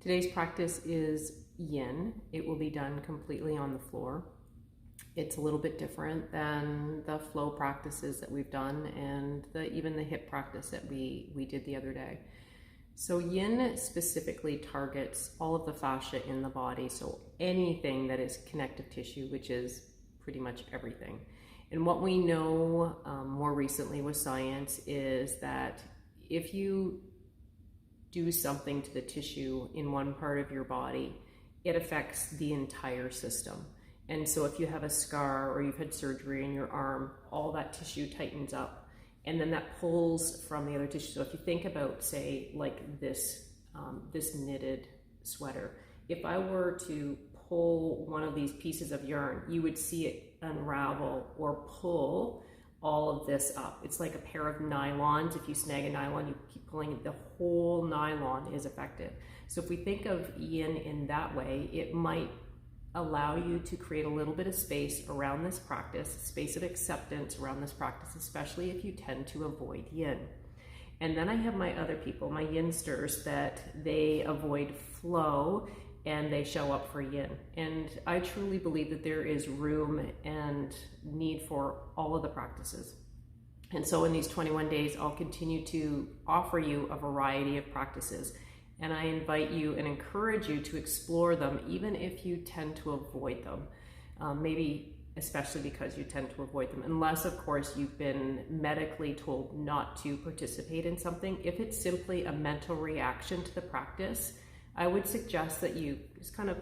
Today's practice is Yin. It will be done completely on the floor. It's a little bit different than the flow practices that we've done and even the hip practice that we did the other day. So Yin specifically targets all of the fascia in the body, so anything that is connective tissue, which is pretty much everything. And what we know more recently with science is that if you do something to the tissue in one part of your body, it affects the entire system. And so if you have a scar or you've had surgery in your arm, all that tissue tightens up, and then that pulls from the other tissue. So if you think about, say, like this knitted sweater, if I were to pull one of these pieces of yarn, you would see it unravel or pull all of this up. It's like a pair of nylons. If you snag a nylon, you keep pulling it, the whole nylon is affected. So if we think of Yin in that way, it might allow you to create a little bit of space around this practice, space of acceptance around this practice, especially if you tend to avoid Yin. And then I have my other people, my Yinsters, that they avoid flow and they show up for Yin. And I truly believe that there is room and need for all of the practices. And so in these 21 days, I'll continue to offer you a variety of practices. And I invite you and encourage you to explore them, even if you tend to avoid them. Maybe especially because you tend to avoid them, unless of course you've been medically told not to participate in something. If it's simply a mental reaction to the practice, I would suggest that you just kind of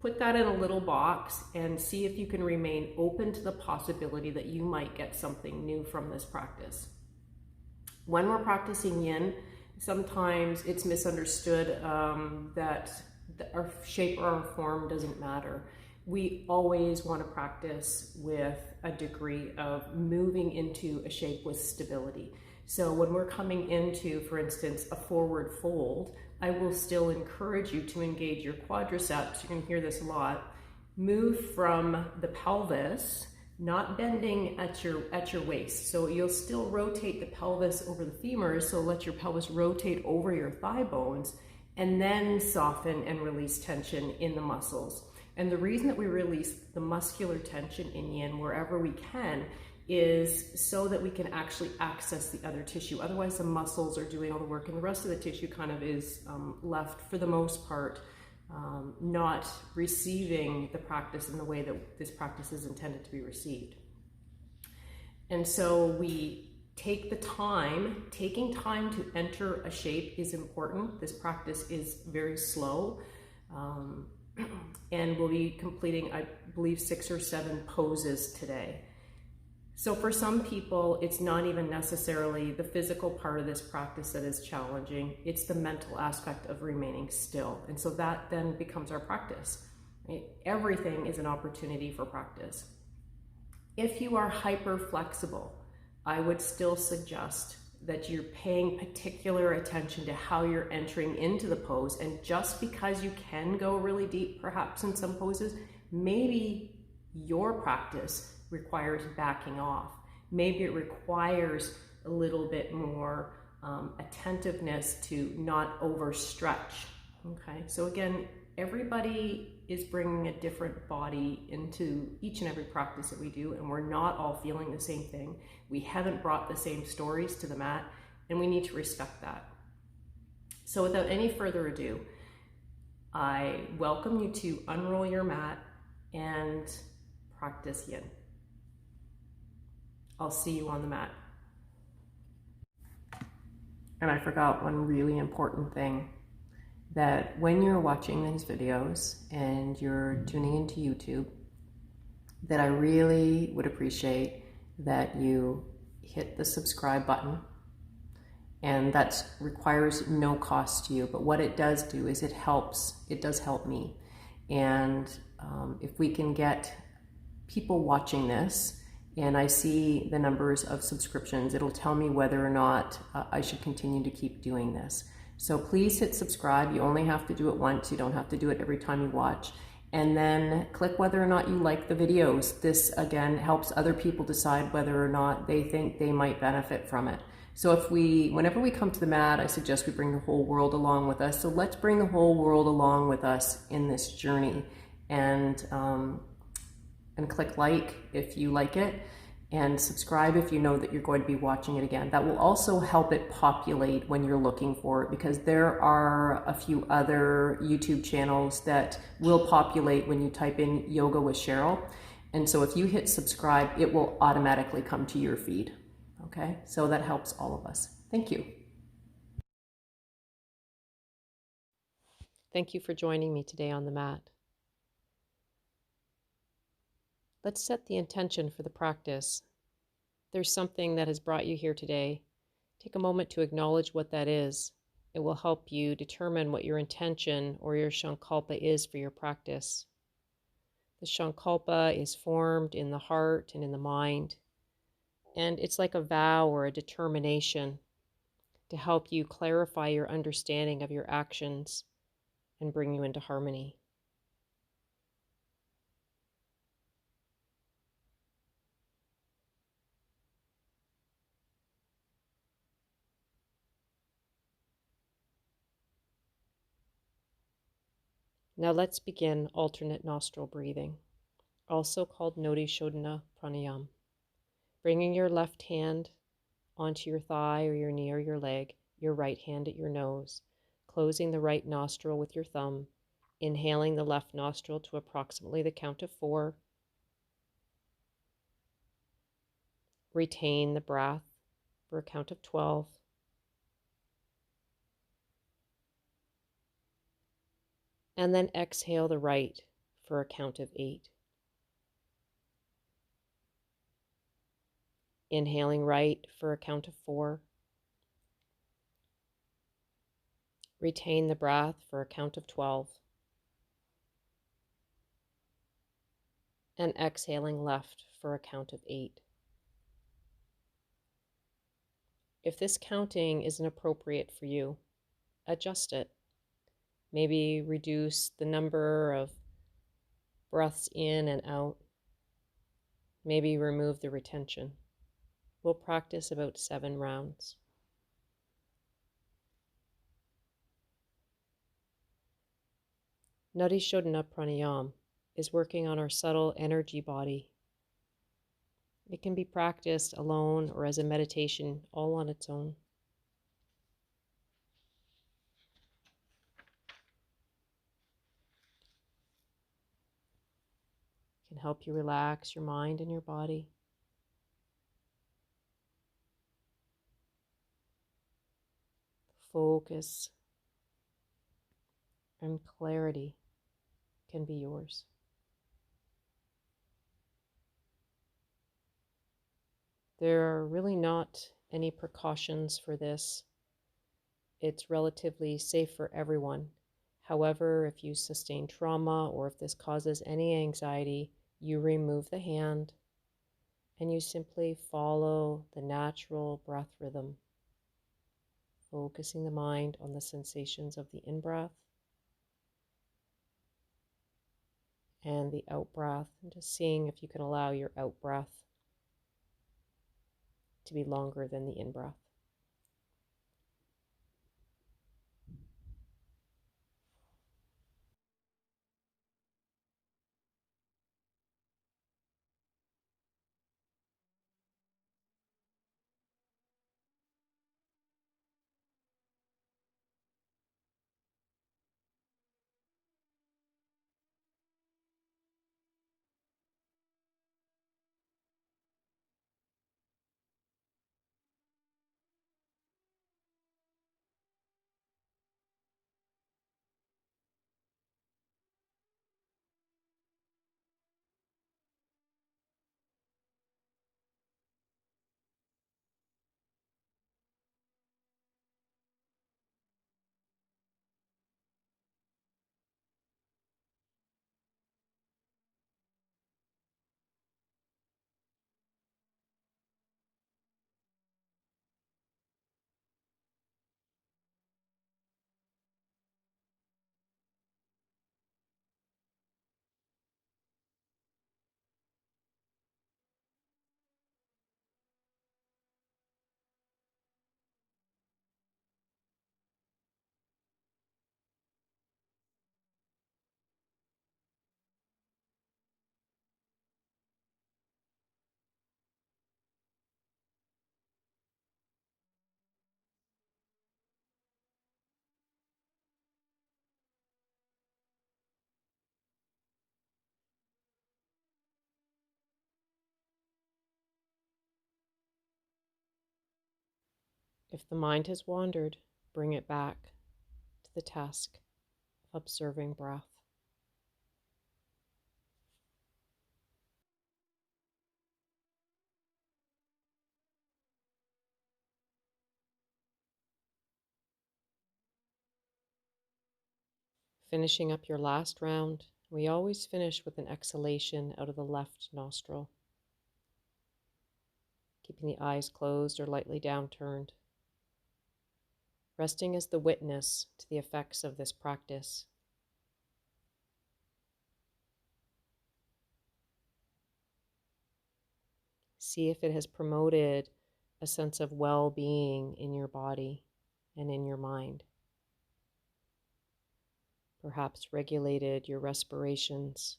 put that in a little box and see if you can remain open to the possibility that you might get something new from this practice. When we're practicing Yin, sometimes it's misunderstood that our shape or our form doesn't matter. We always want to practice with a degree of moving into a shape with stability. So when we're coming into, for instance, a forward fold, I will still encourage you to engage your quadriceps. You can hear this a lot. Move from the pelvis, not bending at your waist. So you'll still rotate the pelvis over the femurs, so let your pelvis rotate over your thigh bones, and then soften and release tension in the muscles. And the reason that we release the muscular tension in Yin wherever we can is so that we can actually access the other tissue. Otherwise the muscles are doing all the work and the rest of the tissue kind of is left, for the most part, not receiving the practice in the way that this practice is intended to be received. And so we take the time. Taking time to enter a shape is important. This practice is very slow. And we'll be completing, I believe, 6 or 7 poses today. So for some people, it's not even necessarily the physical part of this practice that is challenging. It's the mental aspect of remaining still. And so that then becomes our practice. Right? Everything is an opportunity for practice. If you are hyper flexible, I would still suggest that you're paying particular attention to how you're entering into the pose. And just because you can go really deep, perhaps in some poses, maybe your practice requires backing off. Maybe it requires a little bit more attentiveness to not overstretch. Okay, so again, everybody is bringing a different body into each and every practice that we do, and we're not all feeling the same thing. We haven't brought the same stories to the mat, and we need to respect that. So without any further ado, I welcome you to unroll your mat and practice Yin. I'll see you on the mat. And I forgot one really important thing, that when you're watching these videos and you're tuning into YouTube, that I really would appreciate that you hit the subscribe button. And that requires no cost to you, but what it does do is it does help me. And if we can get people watching this, and I see the numbers of subscriptions, it'll tell me whether or not I should continue to keep doing this. So please hit subscribe. You only have to do it once. You don't have to do it every time you watch. And then click whether or not you like the videos. This again helps other people decide whether or not they think they might benefit from it. So whenever we come to the mat, I suggest we bring the whole world along with us. So let's bring the whole world along with us in this journey, and click like if you like it, and subscribe if you know that you're going to be watching it again. That will also help it populate when you're looking for it, because there are a few other YouTube channels that will populate when you type in Yoga with Cheryl. And so if you hit subscribe, it will automatically come to your feed. Okay, so that helps all of us. Thank you. Thank you for joining me today on the mat. Let's set the intention for the practice. There's something that has brought you here today. Take a moment to acknowledge what that is. It will help you determine what your intention or your Sankalpa is for your practice. The Sankalpa is formed in the heart and in the mind, and it's like a vow or a determination to help you clarify your understanding of your actions and bring you into harmony. Now let's begin alternate nostril breathing, also called Nodi Shodhana Pranayam. Bringing your left hand onto your thigh or your knee or your leg, your right hand at your nose, closing the right nostril with your thumb, inhaling the left nostril to approximately the count of 4. Retain the breath for a count of 12. And then exhale the right for a count of 8. Inhaling right for a count of 4. Retain the breath for a count of 12. And exhaling left for a count of 8. If this counting isn't appropriate for you, adjust it. Maybe reduce the number of breaths in and out. Maybe remove the retention. We'll practice about 7 rounds. Nadi Shodhana Pranayam is working on our subtle energy body. It can be practiced alone or as a meditation all on its own. It can help you relax your mind and your body. Focus and clarity can be yours. There are really not any precautions for this. It's relatively safe for everyone. However, if you sustain trauma or if this causes any anxiety, you remove the hand and you simply follow the natural breath rhythm, focusing the mind on the sensations of the in-breath and the out-breath, and just seeing if you can allow your out-breath to be longer than the in-breath. If the mind has wandered, bring it back to the task of observing breath. Finishing up your last round, we always finish with an exhalation out of the left nostril, keeping the eyes closed or lightly downturned, resting as the witness to the effects of this practice. See if it has promoted a sense of well-being in your body and in your mind. Perhaps regulated your respirations.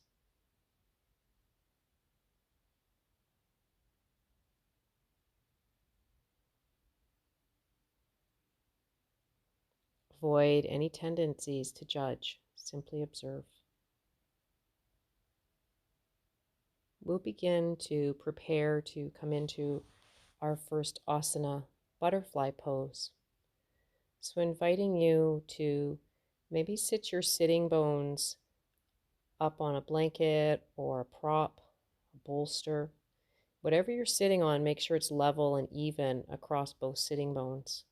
Avoid any tendencies to judge. Simply observe. We'll begin to prepare to come into our first asana, butterfly pose. So inviting you to maybe sit your sitting bones up on a blanket or a prop, a bolster. Whatever you're sitting on, make sure it's level and even across both sitting bones.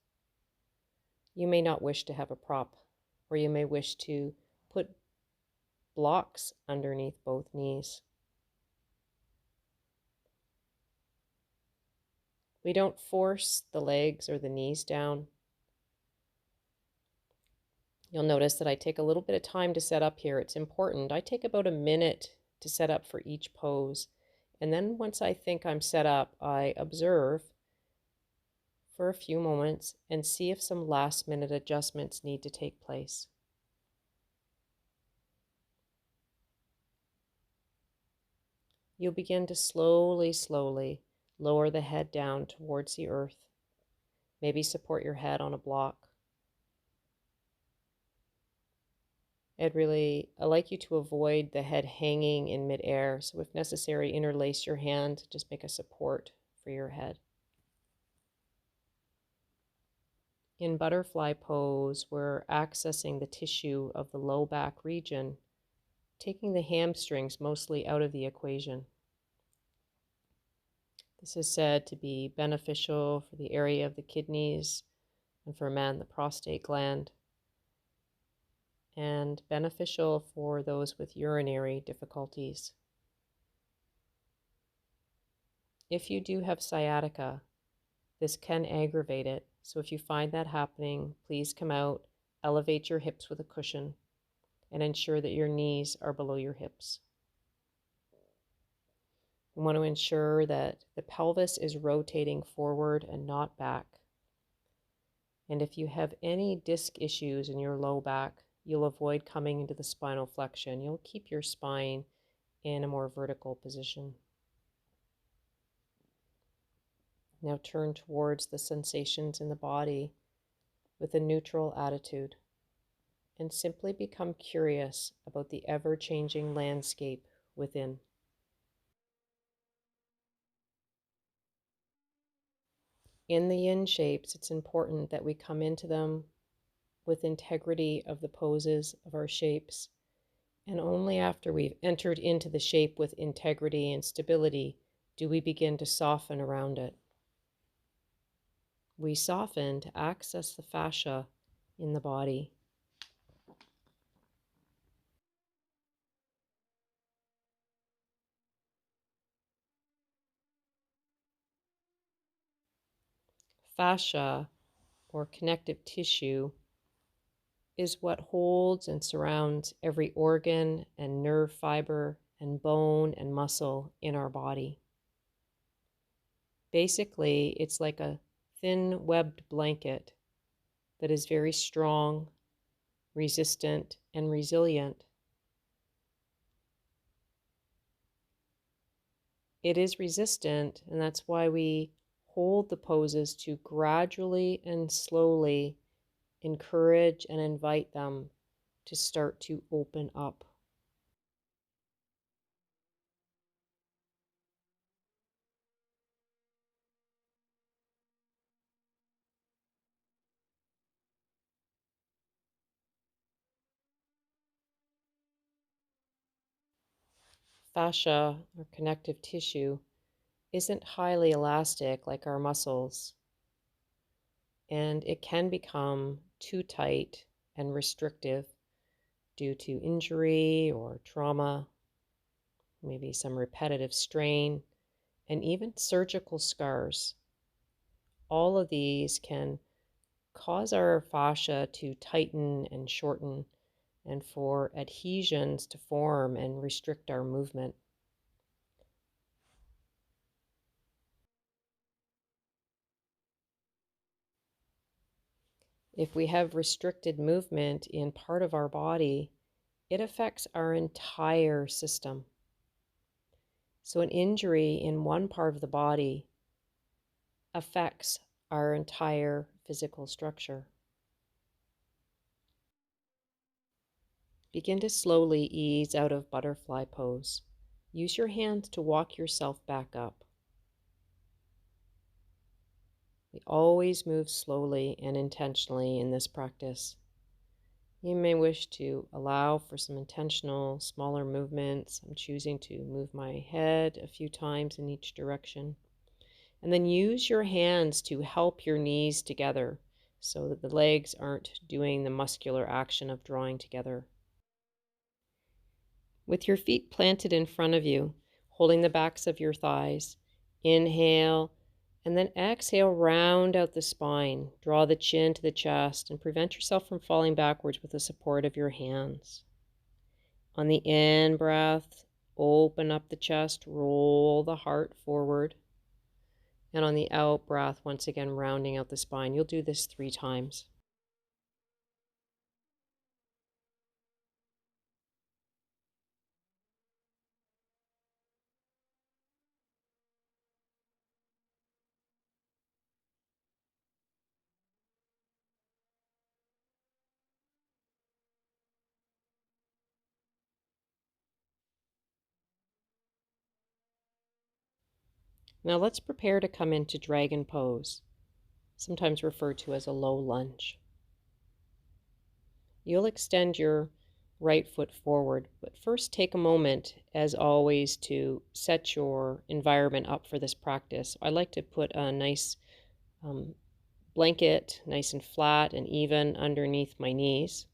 You may not wish to have a prop, or you may wish to put blocks underneath both knees. We don't force the legs or the knees down. You'll notice that I take a little bit of time to set up here. It's important. I take about a minute to set up for each pose. And then once I think I'm set up, I observe for a few moments and see if some last minute adjustments need to take place. You'll begin to slowly lower the head down towards the earth. Maybe support your head on a block. I like you to avoid the head hanging in midair. So if necessary, interlace your hand, just make a support for your head. In butterfly pose, we're accessing the tissue of the low back region, taking the hamstrings mostly out of the equation. This is said to be beneficial for the area of the kidneys and for men, the prostate gland, and beneficial for those with urinary difficulties. If you do have sciatica, this can aggravate it. So if you find that happening, please come out, elevate your hips with a cushion, and ensure that your knees are below your hips. We want to ensure that the pelvis is rotating forward and not back. And if you have any disc issues in your low back, you'll avoid coming into the spinal flexion. You'll keep your spine in a more vertical position. Now turn towards the sensations in the body with a neutral attitude and simply become curious about the ever-changing landscape within. In the yin shapes, it's important that we come into them with integrity of the poses of our shapes. And only after we've entered into the shape with integrity and stability do we begin to soften around it. We soften to access the fascia in the body. Fascia, or connective tissue, is what holds and surrounds every organ and nerve fiber and bone and muscle in our body. Basically, it's like a thin webbed blanket that is very strong, resistant, and resilient. It is resistant, and that's why we hold the poses to gradually and slowly encourage and invite them to start to open up. fascia or connective tissue isn't highly elastic like our muscles, and it can become too tight and restrictive due to injury or trauma, maybe some repetitive strain, and even surgical scars. All of these can cause our fascia to tighten and shorten, and for adhesions to form and restrict our movement. If we have restricted movement in part of our body, it affects our entire system. So an injury in one part of the body affects our entire physical structure. Begin to slowly ease out of butterfly pose. Use your hands to walk yourself back up. We always move slowly and intentionally in this practice. You may wish to allow for some intentional, smaller movements. I'm choosing to move my head a few times in each direction. And then use your hands to help your knees together so that the legs aren't doing the muscular action of drawing together. With your feet planted in front of you, holding the backs of your thighs, inhale, and then exhale, round out the spine. Draw the chin to the chest and prevent yourself from falling backwards with the support of your hands. On the in-breath, open up the chest, roll the heart forward. And on the out-breath, once again, rounding out the spine. You'll do this 3 times. Now let's prepare to come into dragon pose, sometimes referred to as a low lunge. You'll extend your right foot forward, but first take a moment, as always, to set your environment up for this practice. I like to put a nice blanket, nice and flat and even underneath my knees.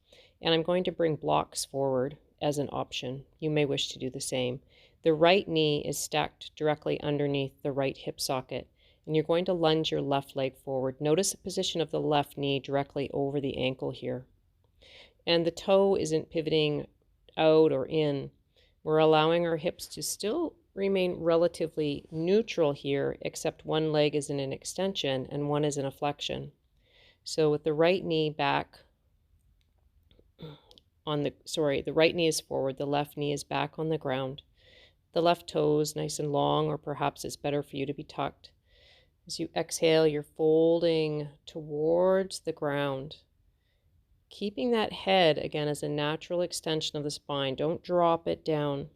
And I'm going to bring blocks forward as an option. You may wish to do the same. The right knee is stacked directly underneath the right hip socket, and you're going to lunge your left leg forward. Notice the position of the left knee directly over the ankle here. And the toe isn't pivoting out or in. We're allowing our hips to still remain relatively neutral here, except one leg is in an extension and one is in a flexion. So with the right knee back on the right knee is forward, the left knee is back on the ground. The left toe is nice and long, or perhaps it's better for you to be tucked. As you exhale, you're folding towards the ground. Keeping that head, again, as a natural extension of the spine. Don't drop it down.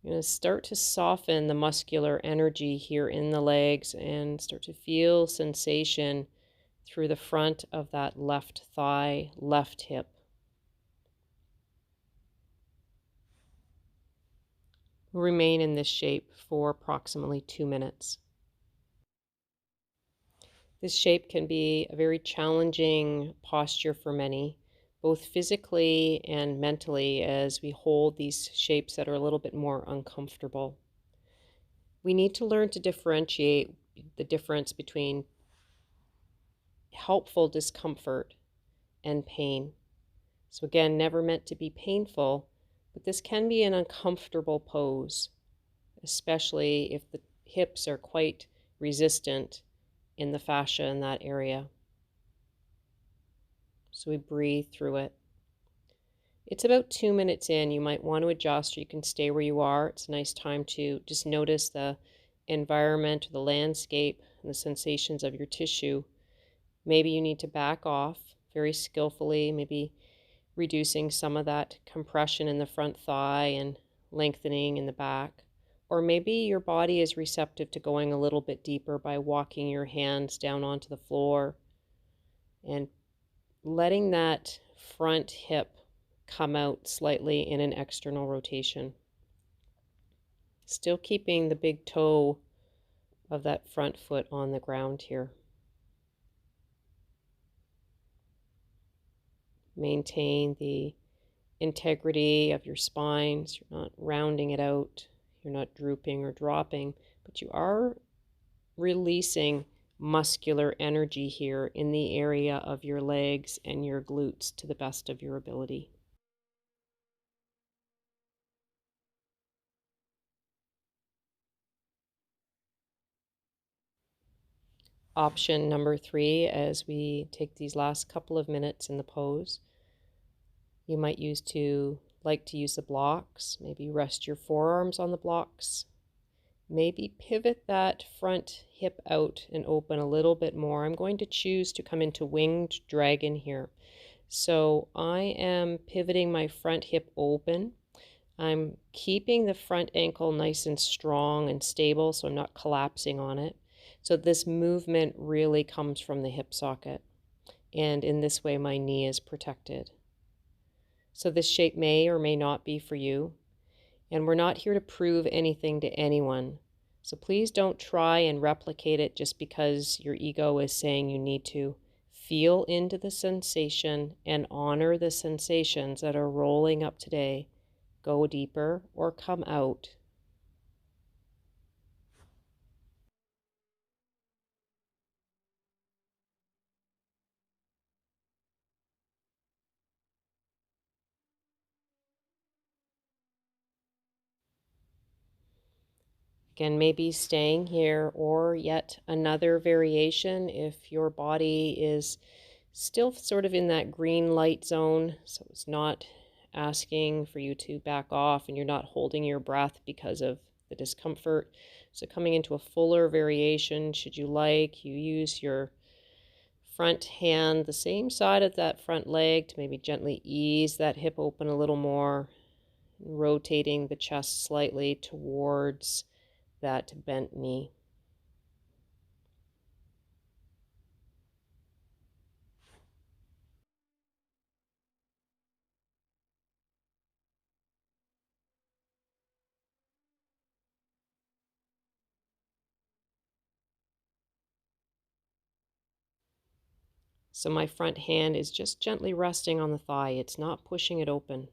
You're going to start to soften the muscular energy here in the legs and start to feel sensation through the front of that left thigh, left hip. Remain in this shape for approximately 2 minutes. This shape can be a very challenging posture for many, both physically and mentally, as we hold these shapes that are a little bit more uncomfortable. We need to learn to differentiate the difference between helpful discomfort and pain. So again, never meant to be painful, but this can be an uncomfortable pose, especially if the hips are quite resistant in the fascia in that area. So we breathe through it. It's about 2 minutes in. You might want to adjust, or you can stay where you are. It's a nice time to just notice the environment, the landscape, and the sensations of your tissue. Maybe you need to back off very skillfully, maybe reducing some of that compression in the front thigh and lengthening in the back. Or maybe your body is receptive to going a little bit deeper by walking your hands down onto the floor and letting that front hip come out slightly in an external rotation. Still keeping the big toe of that front foot on the ground here. Maintain the integrity of your spine, so you're not rounding it out, you're not drooping or dropping, but you are releasing muscular energy here in the area of your legs and your glutes to the best of your ability. Option number 3, as we take these last couple of minutes in the pose, you might like to use the blocks. Maybe rest your forearms on the blocks. Maybe pivot that front hip out and open a little bit more. I'm going to choose to come into winged dragon here. So I am pivoting my front hip open. I'm keeping the front ankle nice and strong and stable, so I'm not collapsing on it. So this movement really comes from the hip socket. And in this way, my knee is protected. So this shape may or may not be for you. And we're not here to prove anything to anyone. So please don't try and replicate it just because your ego is saying you need to. Feel into the sensation and honor the sensations that are rolling up today. Go deeper or come out. Again, maybe staying here or yet another variation if your body is still sort of in that green light zone, so it's not asking for you to back off and you're not holding your breath because of the discomfort. So coming into a fuller variation, should you like, you use your front hand, the same side of that front leg, to maybe gently ease that hip open a little more, rotating the chest slightly towards that bent knee. So my front hand is just gently resting on the thigh. It's not pushing it open.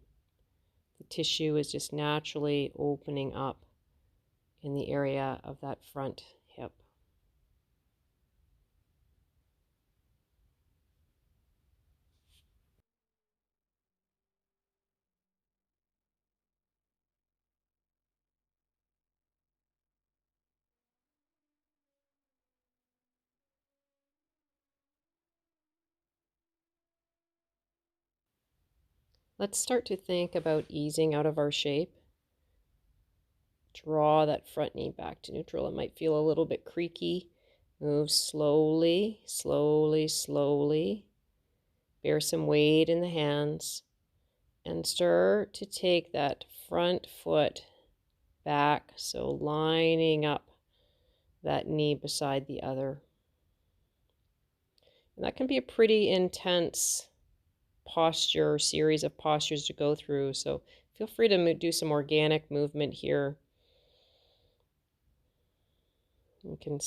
The tissue is just naturally opening up in the area of that front hip. Let's start to think about easing out of our shape. Draw that front knee back to neutral. It might feel a little bit creaky. Move slowly, slowly, slowly. Bear some weight in the hands and start to take that front foot back, so lining up that knee beside the other. And that can be a pretty intense posture, series of postures to go through, so feel free to do some organic movement here. You can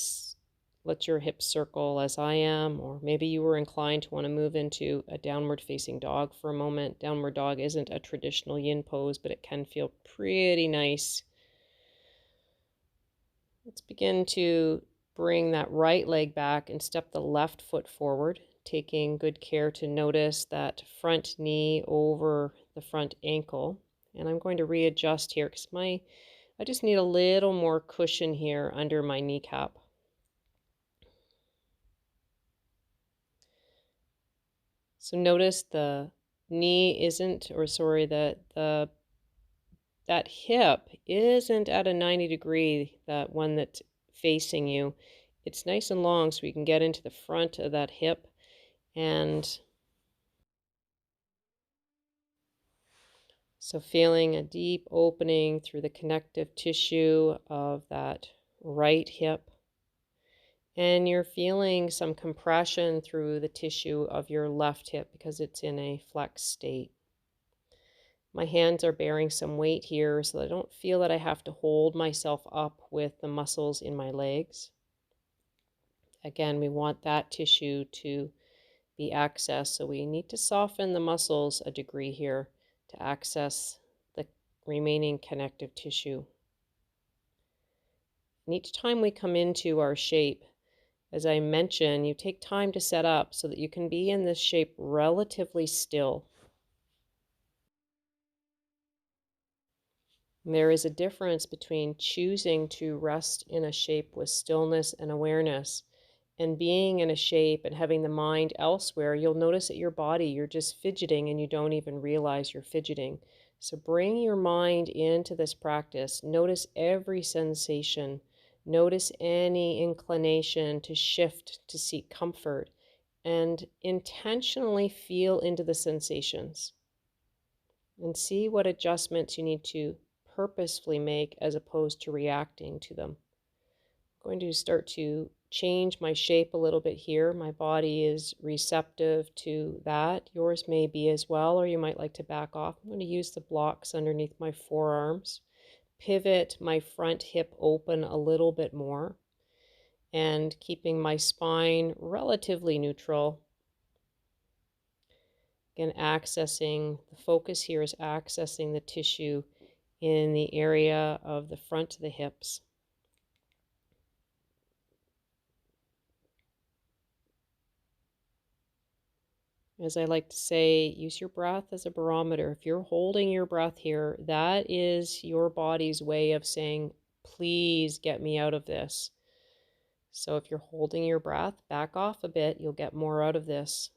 let your hips circle as I am, or maybe you were inclined to want to move into a downward facing dog for a moment. Downward dog isn't a traditional yin pose, but it can feel pretty nice. Let's begin to bring that right leg back and step the left foot forward, taking good care to notice that front knee over the front ankle. And I'm going to readjust here because I just need a little more cushion here under my kneecap. So notice the knee isn't, or sorry, that hip isn't at a 90 degree, that one that's facing you. It's nice and long so we can get into the front of that hip. And so feeling a deep opening through the connective tissue of that right hip. And you're feeling some compression through the tissue of your left hip because it's in a flex state. My hands are bearing some weight here so that I don't feel that I have to hold myself up with the muscles in my legs. Again, we want that tissue to be accessed, so we need to soften the muscles a degree here to access the remaining connective tissue. And each time we come into our shape, as I mentioned, you take time to set up so that you can be in this shape relatively still. And there is a difference between choosing to rest in a shape with stillness and awareness and being in a shape and having the mind elsewhere. You'll notice that your body, you're just fidgeting and you don't even realize you're fidgeting. So bring your mind into this practice. Notice every sensation. Notice any inclination to shift, to seek comfort, and intentionally feel into the sensations and see what adjustments you need to purposefully make as opposed to reacting to them. I'm going to start to change my shape a little bit here. My body is receptive to that. Yours may be as well, or you might like to back off. I'm going to use the blocks underneath my forearms, pivot my front hip open a little bit more, and keeping my spine relatively neutral. Again, accessing, the focus here is accessing the tissue in the area of the front of the hips. As I like to say, use your breath as a barometer. If you're holding your breath here, that is your body's way of saying, please get me out of this. So if you're holding your breath, back off a bit, you'll get more out of this.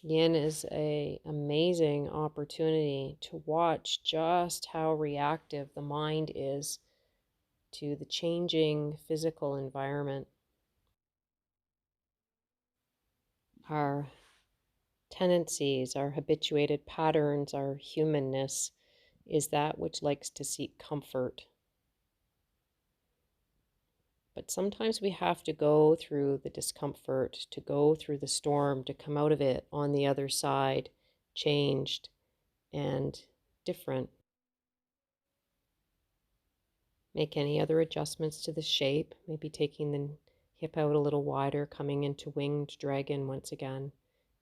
Yin is an amazing opportunity to watch just how reactive the mind is to the changing physical environment. Our tendencies, our habituated patterns, our humanness is that which likes to seek comfort. But sometimes we have to go through the discomfort, to go through the storm, to come out of it on the other side, changed and different. Make any other adjustments to the shape, maybe taking the hip out a little wider, coming into winged dragon once again.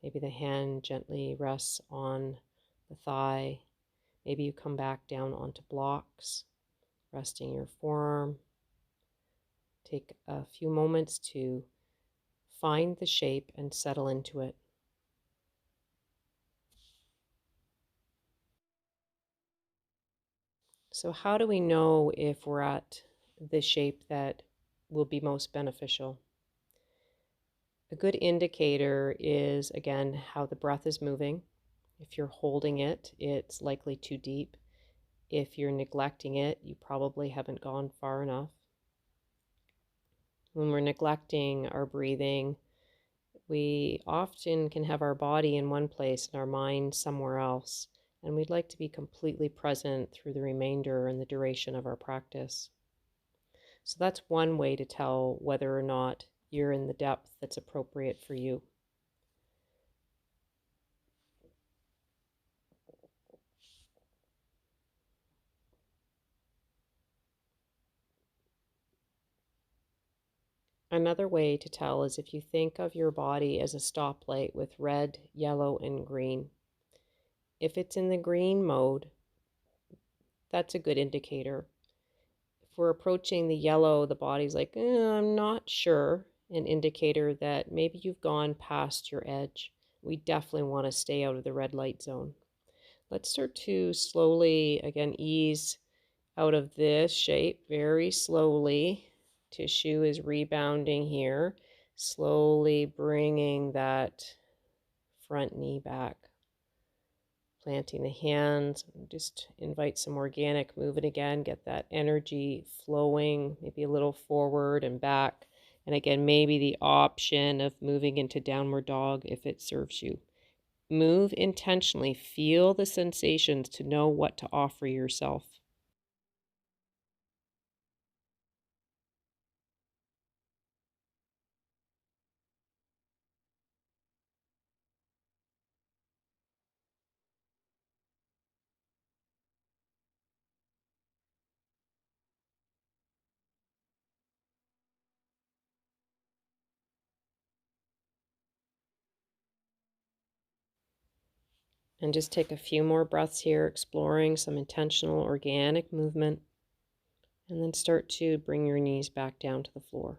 Maybe the hand gently rests on the thigh. Maybe you come back down onto blocks, resting your forearm. Take a few moments to find the shape and settle into it. So how do we know if we're at the shape that will be most beneficial? A good indicator is, again, how the breath is moving. If you're holding it, it's likely too deep. If you're neglecting it, you probably haven't gone far enough. When we're neglecting our breathing, we often can have our body in one place and our mind somewhere else. And we'd like to be completely present through the remainder and the duration of our practice. So that's one way to tell whether or not you're in the depth that's appropriate for you. Another way to tell is if you think of your body as a stoplight with red, yellow, and green. If it's in the green mode, that's a good indicator. If we're approaching the yellow, the body's like, I'm not sure, an indicator that maybe you've gone past your edge. We definitely want to stay out of the red light zone. Let's start to slowly, again, ease out of this shape very slowly. Tissue is rebounding here. Slowly bringing that front knee back. Planting the hands. Just invite some organic movement again. Get that energy flowing, maybe a little forward and back. And again, maybe the option of moving into downward dog if it serves you. Move intentionally. Feel the sensations to know what to offer yourself. And just take a few more breaths here, exploring some intentional organic movement. And then start to bring your knees back down to the floor.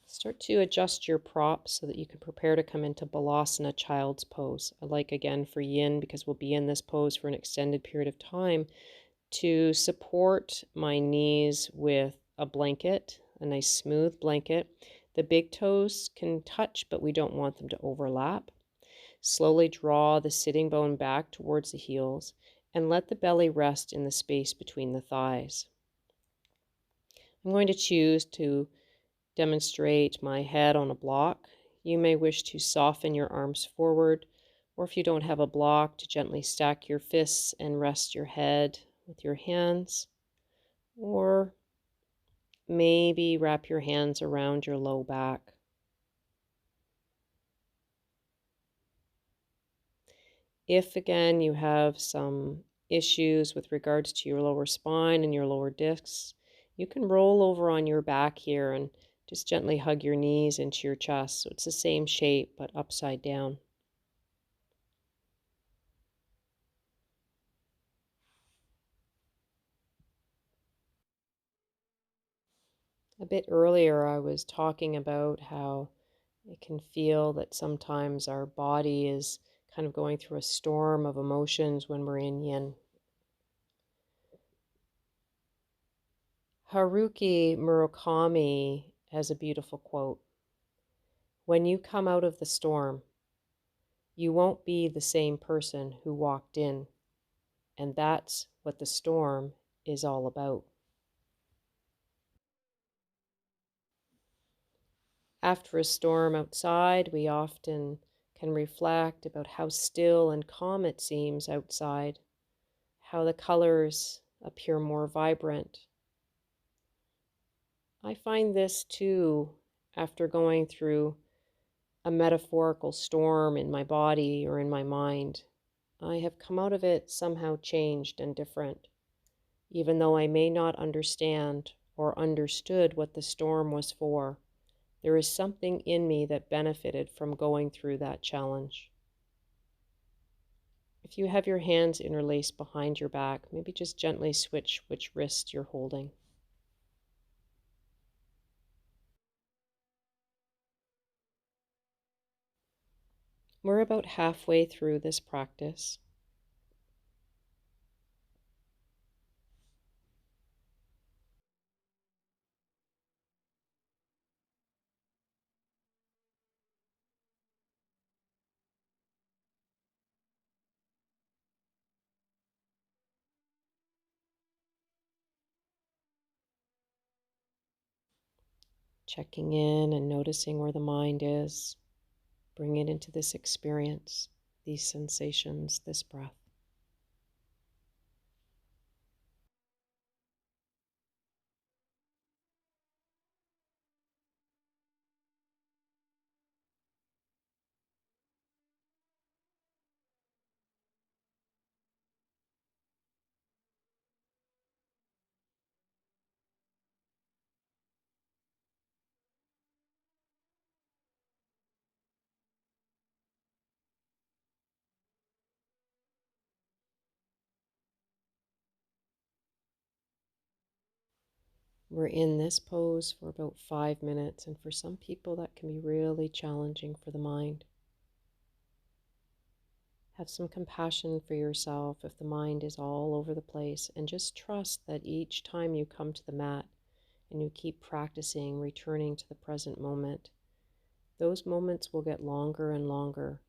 Start to adjust your props so that you can prepare to come into Balasana, child's pose. I like, again, for Yin, because we'll be in this pose for an extended period of time, to support my knees with a blanket, a nice smooth blanket. The big toes can touch, but we don't want them to overlap. Slowly draw the sitting bone back towards the heels and let the belly rest in the space between the thighs. I'm going to choose to demonstrate my head on a block. You may wish to soften your arms forward, or if you don't have a block, to gently stack your fists and rest your head with your hands, or maybe wrap your hands around your low back. If again you have some issues with regards to your lower spine and your lower discs, you can roll over on your back here and just gently hug your knees into your chest. So it's the same shape, but upside down. A bit earlier, I was talking about how it can feel that sometimes our body is kind of going through a storm of emotions when we're in Yin. Haruki Murakami has a beautiful quote. When you come out of the storm, you won't be the same person who walked in, and that's what the storm is all about. After a storm outside, we often can reflect about how still and calm it seems outside, how the colors appear more vibrant. I find this too after going through a metaphorical storm in my body or in my mind. I have come out of it somehow changed and different, even though I may not understand or understood what the storm was for. There is something in me that benefited from going through that challenge. If you have your hands interlaced behind your back, maybe just gently switch which wrist you're holding. We're about halfway through this practice. Checking in and noticing where the mind is. Bring it into this experience, these sensations, this breath. We're in this pose for about 5 minutes, and for some people that can be really challenging for the mind. Have some compassion for yourself if the mind is all over the place, and just trust that each time you come to the mat and you keep practicing returning to the present moment, those moments will get longer and longer,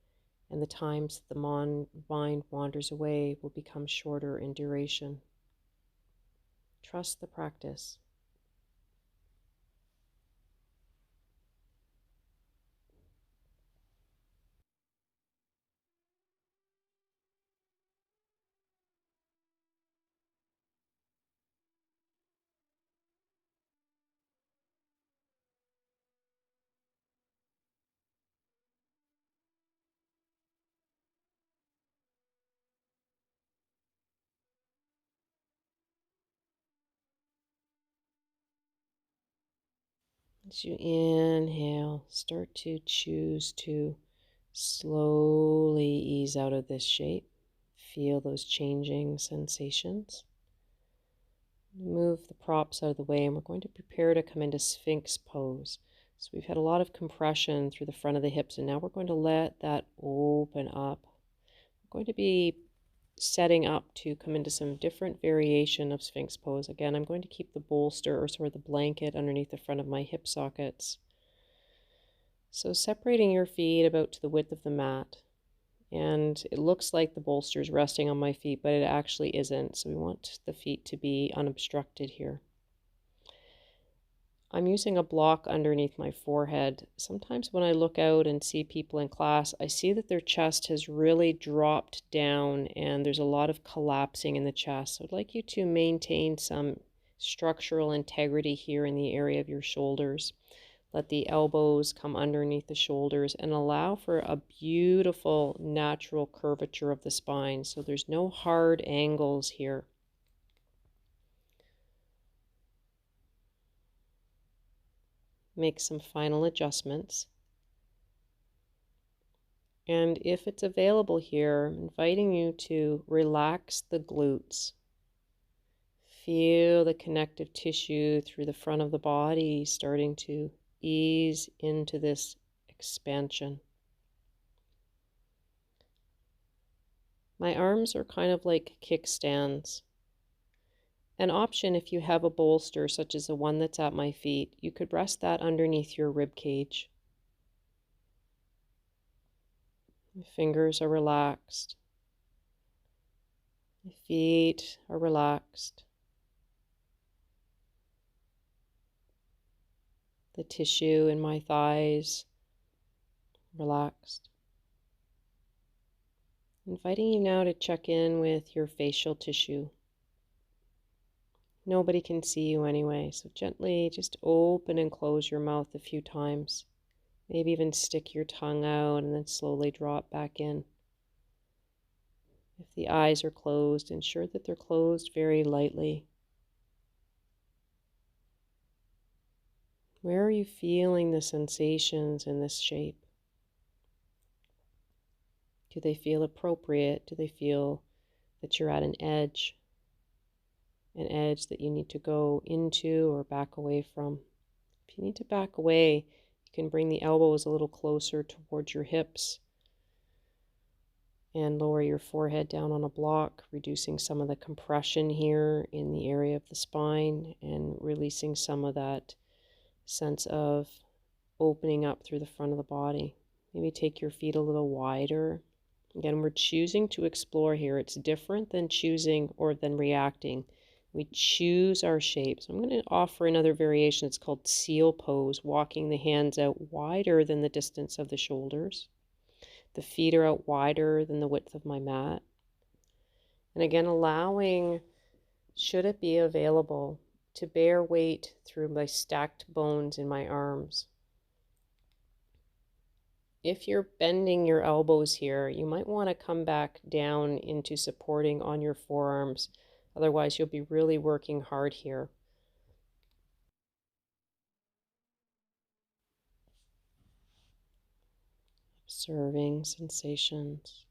and the times the mind wanders away will become shorter in duration. Trust the practice. As you inhale, start to choose to slowly ease out of this shape. Feel those changing sensations. Move the props out of the way, and we're going to prepare to come into Sphinx Pose. So we've had a lot of compression through the front of the hips, and now we're going to let that open up. We're going to be setting up to come into some different variation of Sphinx Pose. Again, I'm going to keep the bolster, or sort of the blanket, underneath the front of my hip sockets. So separating your feet about to the width of the mat. And it looks like the bolster is resting on my feet, but it actually isn't. So we want the feet to be unobstructed here. I'm using a block underneath my forehead. Sometimes when I look out and see people in class, I see that their chest has really dropped down and there's a lot of collapsing in the chest. So I'd like you to maintain some structural integrity here in the area of your shoulders. Let the elbows come underneath the shoulders and allow for a beautiful natural curvature of the spine. So there's no hard angles here. Make some final adjustments. And if it's available here, I'm inviting you to relax the glutes. Feel the connective tissue through the front of the body starting to ease into this expansion. My arms are kind of like kickstands. An option, if you have a bolster such as the one that's at my feet, you could rest that underneath your rib cage. My fingers are relaxed. My feet are relaxed. The tissue in my thighs relaxed. Inviting you now to check in with your facial tissue. Nobody can see you anyway, so gently just open and close your mouth a few times. Maybe even stick your tongue out and then slowly drop back in. If the eyes are closed, ensure that they're closed very lightly. Where are you feeling the sensations in this shape? Do they feel appropriate? Do they feel that you're at an edge that you need to go into or back away from? If you need to back away, you can bring the elbows a little closer towards your hips and lower your forehead down on a block, reducing some of the compression here in the area of the spine and releasing some of that sense of opening up through the front of the body. Maybe take your feet a little wider. Again, we're choosing to explore here. It's different than choosing or than reacting. We choose our shape. So I'm going to offer another variation. It's called seal pose, walking the hands out wider than the distance of the shoulders. The feet are out wider than the width of my mat. And again, allowing, should it be available, to bear weight through my stacked bones in my arms. If you're bending your elbows here, you might want to come back down into supporting on your forearms. Otherwise, you'll be really working hard here. Observing sensations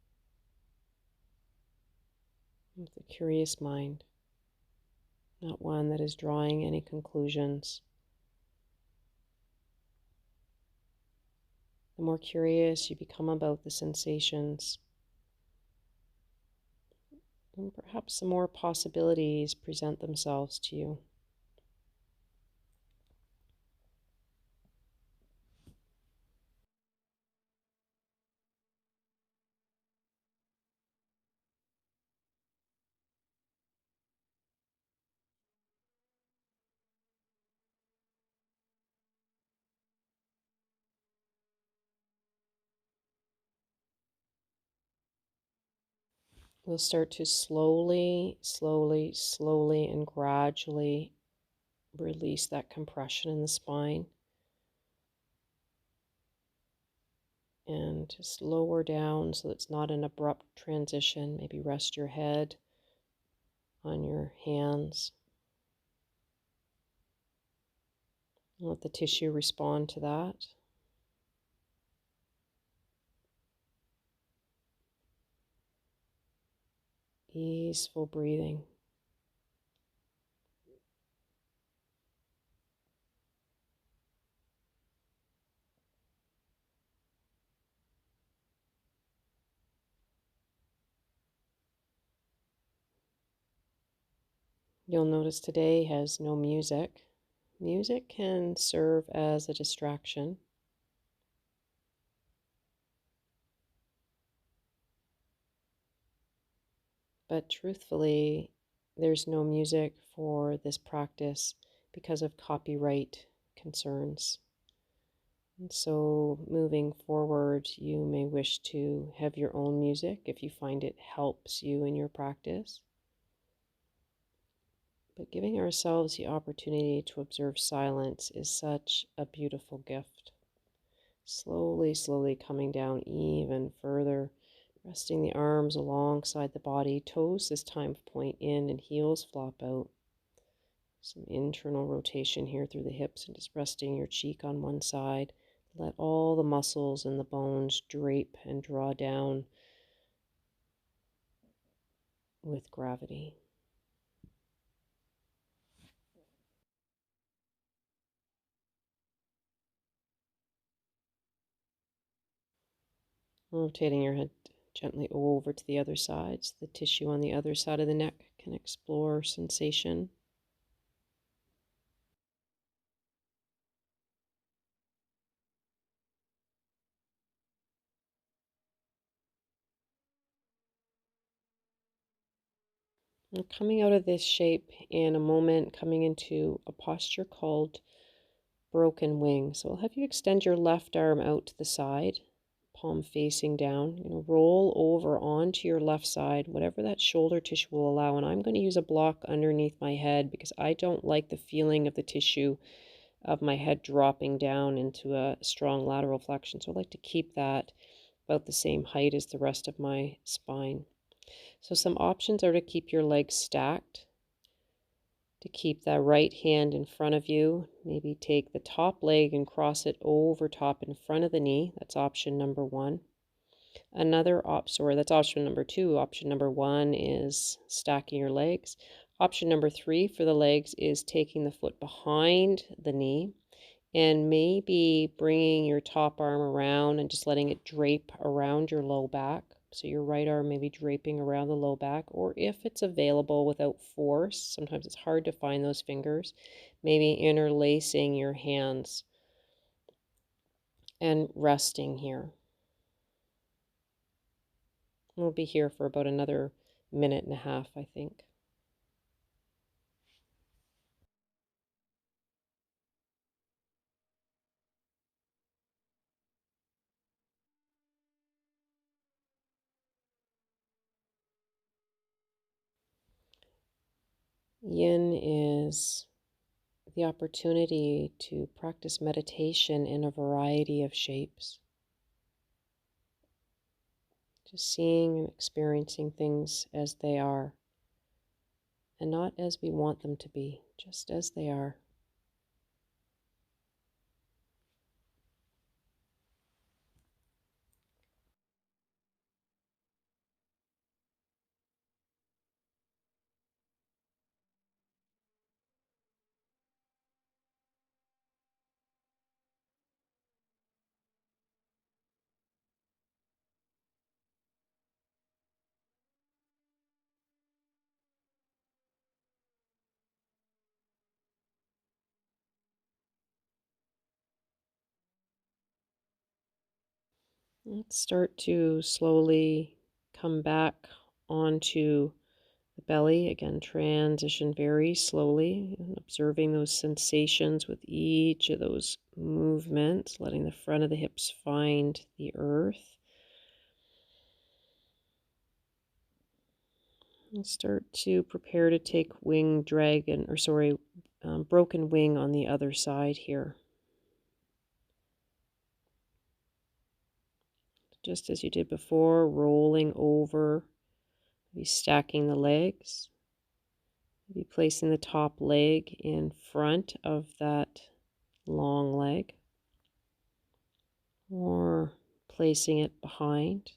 with a curious mind, not one that is drawing any conclusions. The more curious you become about the sensations, and perhaps some more possibilities present themselves to you. We'll start to slowly, and gradually release that compression in the spine. And just lower down so it's not an abrupt transition. Maybe rest your head on your hands. Let the tissue respond to that. Easeful breathing. You'll notice today has no music. Music can serve as a distraction, but truthfully, there's no music for this practice because of copyright concerns. And so moving forward, you may wish to have your own music if you find it helps you in your practice. But giving ourselves the opportunity to observe silence is such a beautiful gift. Slowly, slowly coming down even further, resting the arms alongside the body, toes this time point in and heels flop out. Some internal rotation here through the hips and just resting your cheek on one side. Let all the muscles and the bones drape and draw down with gravity. Rotating your head gently over to the other side so the tissue on the other side of the neck can explore sensation. And coming out of this shape in a moment, coming into a posture called broken wing. So I'll have you extend your left arm out to the side, palm facing down. You're going to roll over onto your left side, whatever that shoulder tissue will allow. And I'm going to use a block underneath my head because I don't like the feeling of the tissue of my head dropping down into a strong lateral flexion. So I like to keep that about the same height as the rest of my spine. So some options are to keep your legs stacked, to keep that right hand in front of you. Maybe take the top leg and cross it over top in front of the knee. That's option number one. That's option number two. Option number one is stacking your legs. Option number three for the legs is taking the foot behind the knee and maybe bringing your top arm around and just letting it drape around your low back. So your right arm maybe draping around the low back, or if it's available without force, sometimes it's hard to find those fingers, maybe interlacing your hands and resting here. We'll be here for about another minute and a half, I think. Yin is the opportunity to practice meditation in a variety of shapes. Just seeing and experiencing things as they are, and not as we want them to be, just as they are. Let's start to slowly come back onto the belly. Again, transition very slowly, and observing those sensations with each of those movements, letting the front of the hips find the earth. And start to prepare to take broken wing on the other side here. Just as you did before, rolling over, maybe stacking the legs, maybe placing the top leg in front of that long leg, or placing it behind.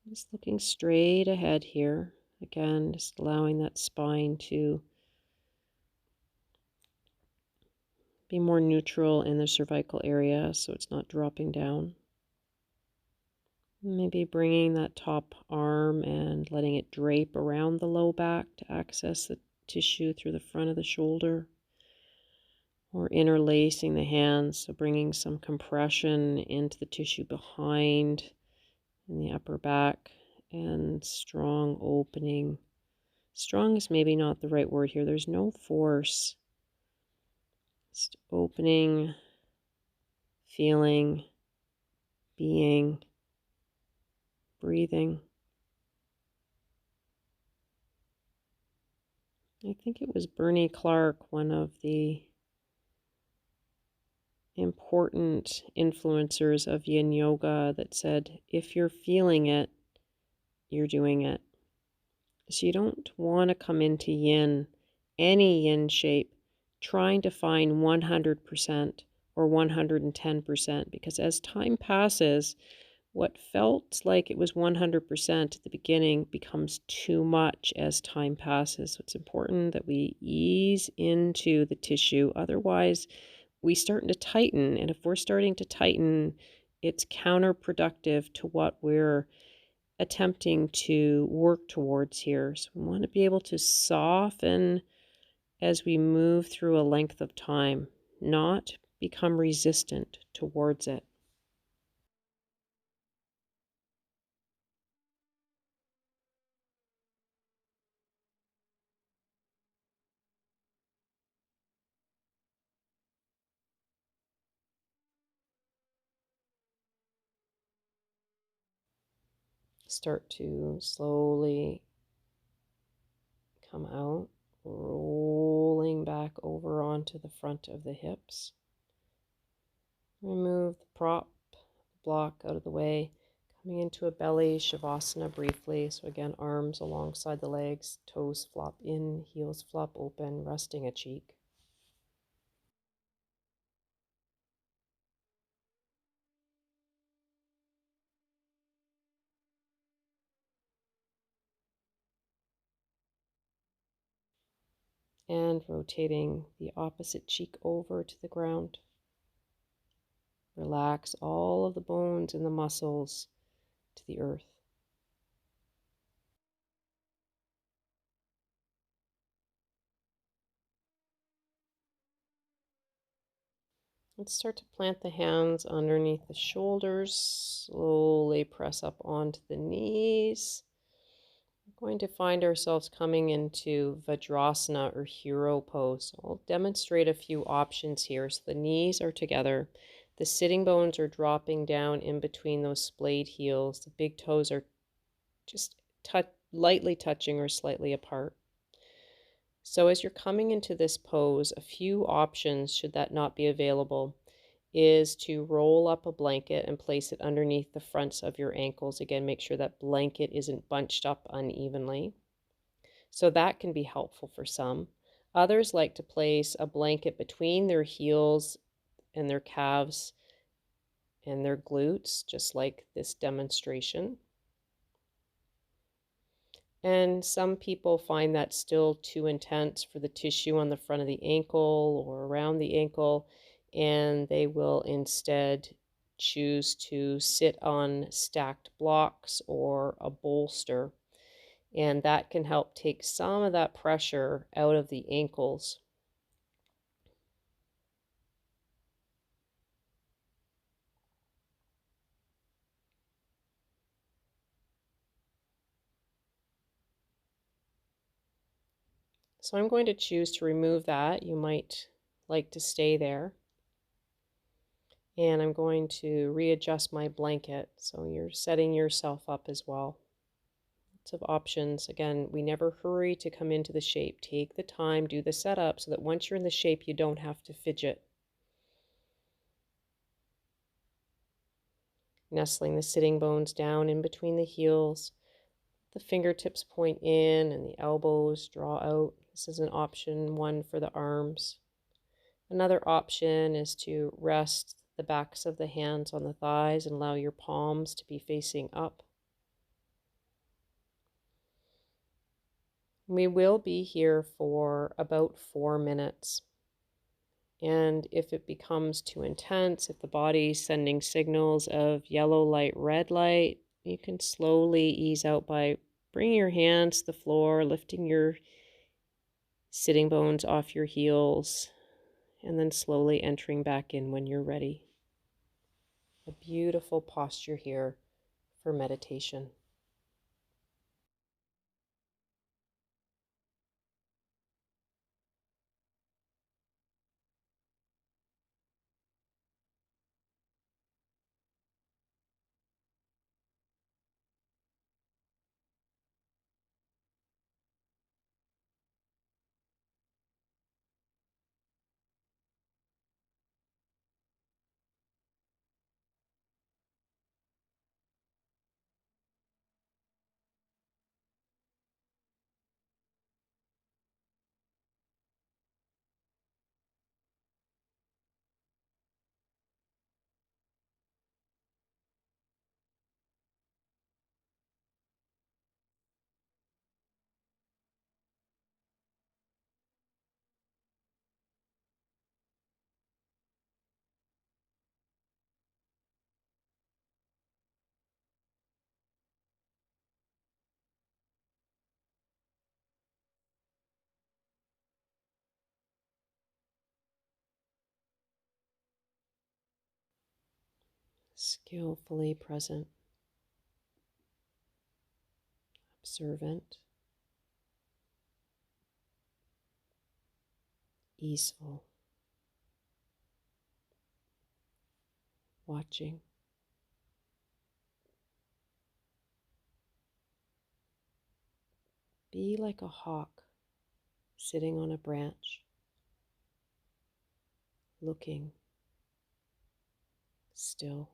Just looking straight ahead here. Again, just allowing that spine to be more neutral in the cervical area so it's not dropping down. Maybe bringing that top arm and letting it drape around the low back to access the tissue through the front of the shoulder. Or interlacing the hands, so bringing some compression into the tissue behind in the upper back, and strong opening. Strong is maybe not the right word here. There's no force. Just opening, feeling, being, breathing. I think it was Bernie Clark, one of the important influencers of Yin Yoga, that said, if you're feeling it, you're doing it. So you don't want to come into yin, any yin shape, trying to find 100% or 110%, because as time passes, what felt like it was 100% at the beginning becomes too much as time passes. So it's important that we ease into the tissue. Otherwise, we start to tighten. And if we're starting to tighten, it's counterproductive to what we're attempting to work towards here. So we want to be able to soften as we move through a length of time, not become resistant towards it. Start to slowly come out, rolling back over onto the front of the hips. Remove the prop, block out of the way, coming into a belly Shavasana briefly. So again, arms alongside the legs, toes flop in, heels flop open, resting a cheek. And rotating the opposite cheek over to the ground. Relax all of the bones and the muscles to the earth. Let's start to plant the hands underneath the shoulders. Slowly press up onto the knees. We're going to find ourselves coming into Vadrasana or hero pose. I'll demonstrate a few options here. So the knees are together. The sitting bones are dropping down in between those splayed heels. The big toes are just lightly touching or slightly apart. So as you're coming into this pose, a few options, should that not be available, is to roll up a blanket and place it underneath the fronts of your ankles. Again, make sure that blanket isn't bunched up unevenly. So that can be helpful for some. Others like to place a blanket between their heels and their calves and their glutes, just like this demonstration. And some people find that still too intense for the tissue on the front of the ankle or around the ankle, and they will instead choose to sit on stacked blocks or a bolster. And that can help take some of that pressure out of the ankles. So I'm going to choose to remove that. You might like to stay there. And I'm going to readjust my blanket. So you're setting yourself up as well. Lots of options. Again, we never hurry to come into the shape. Take the time, do the setup so that once you're in the shape, you don't have to fidget. Nestling the sitting bones down in between the heels. The fingertips point in and the elbows draw out. This is an option one for the arms. Another option is to rest the backs of the hands on the thighs and allow your palms to be facing up. We will be here for about 4 minutes. And if it becomes too intense, if the body's sending signals of yellow light, red light, you can slowly ease out by bringing your hands to the floor, lifting your sitting bones off your heels, and then slowly entering back in when you're ready. A beautiful posture here for meditation. Skillfully present, observant, easeful, watching. Be like a hawk sitting on a branch, looking still.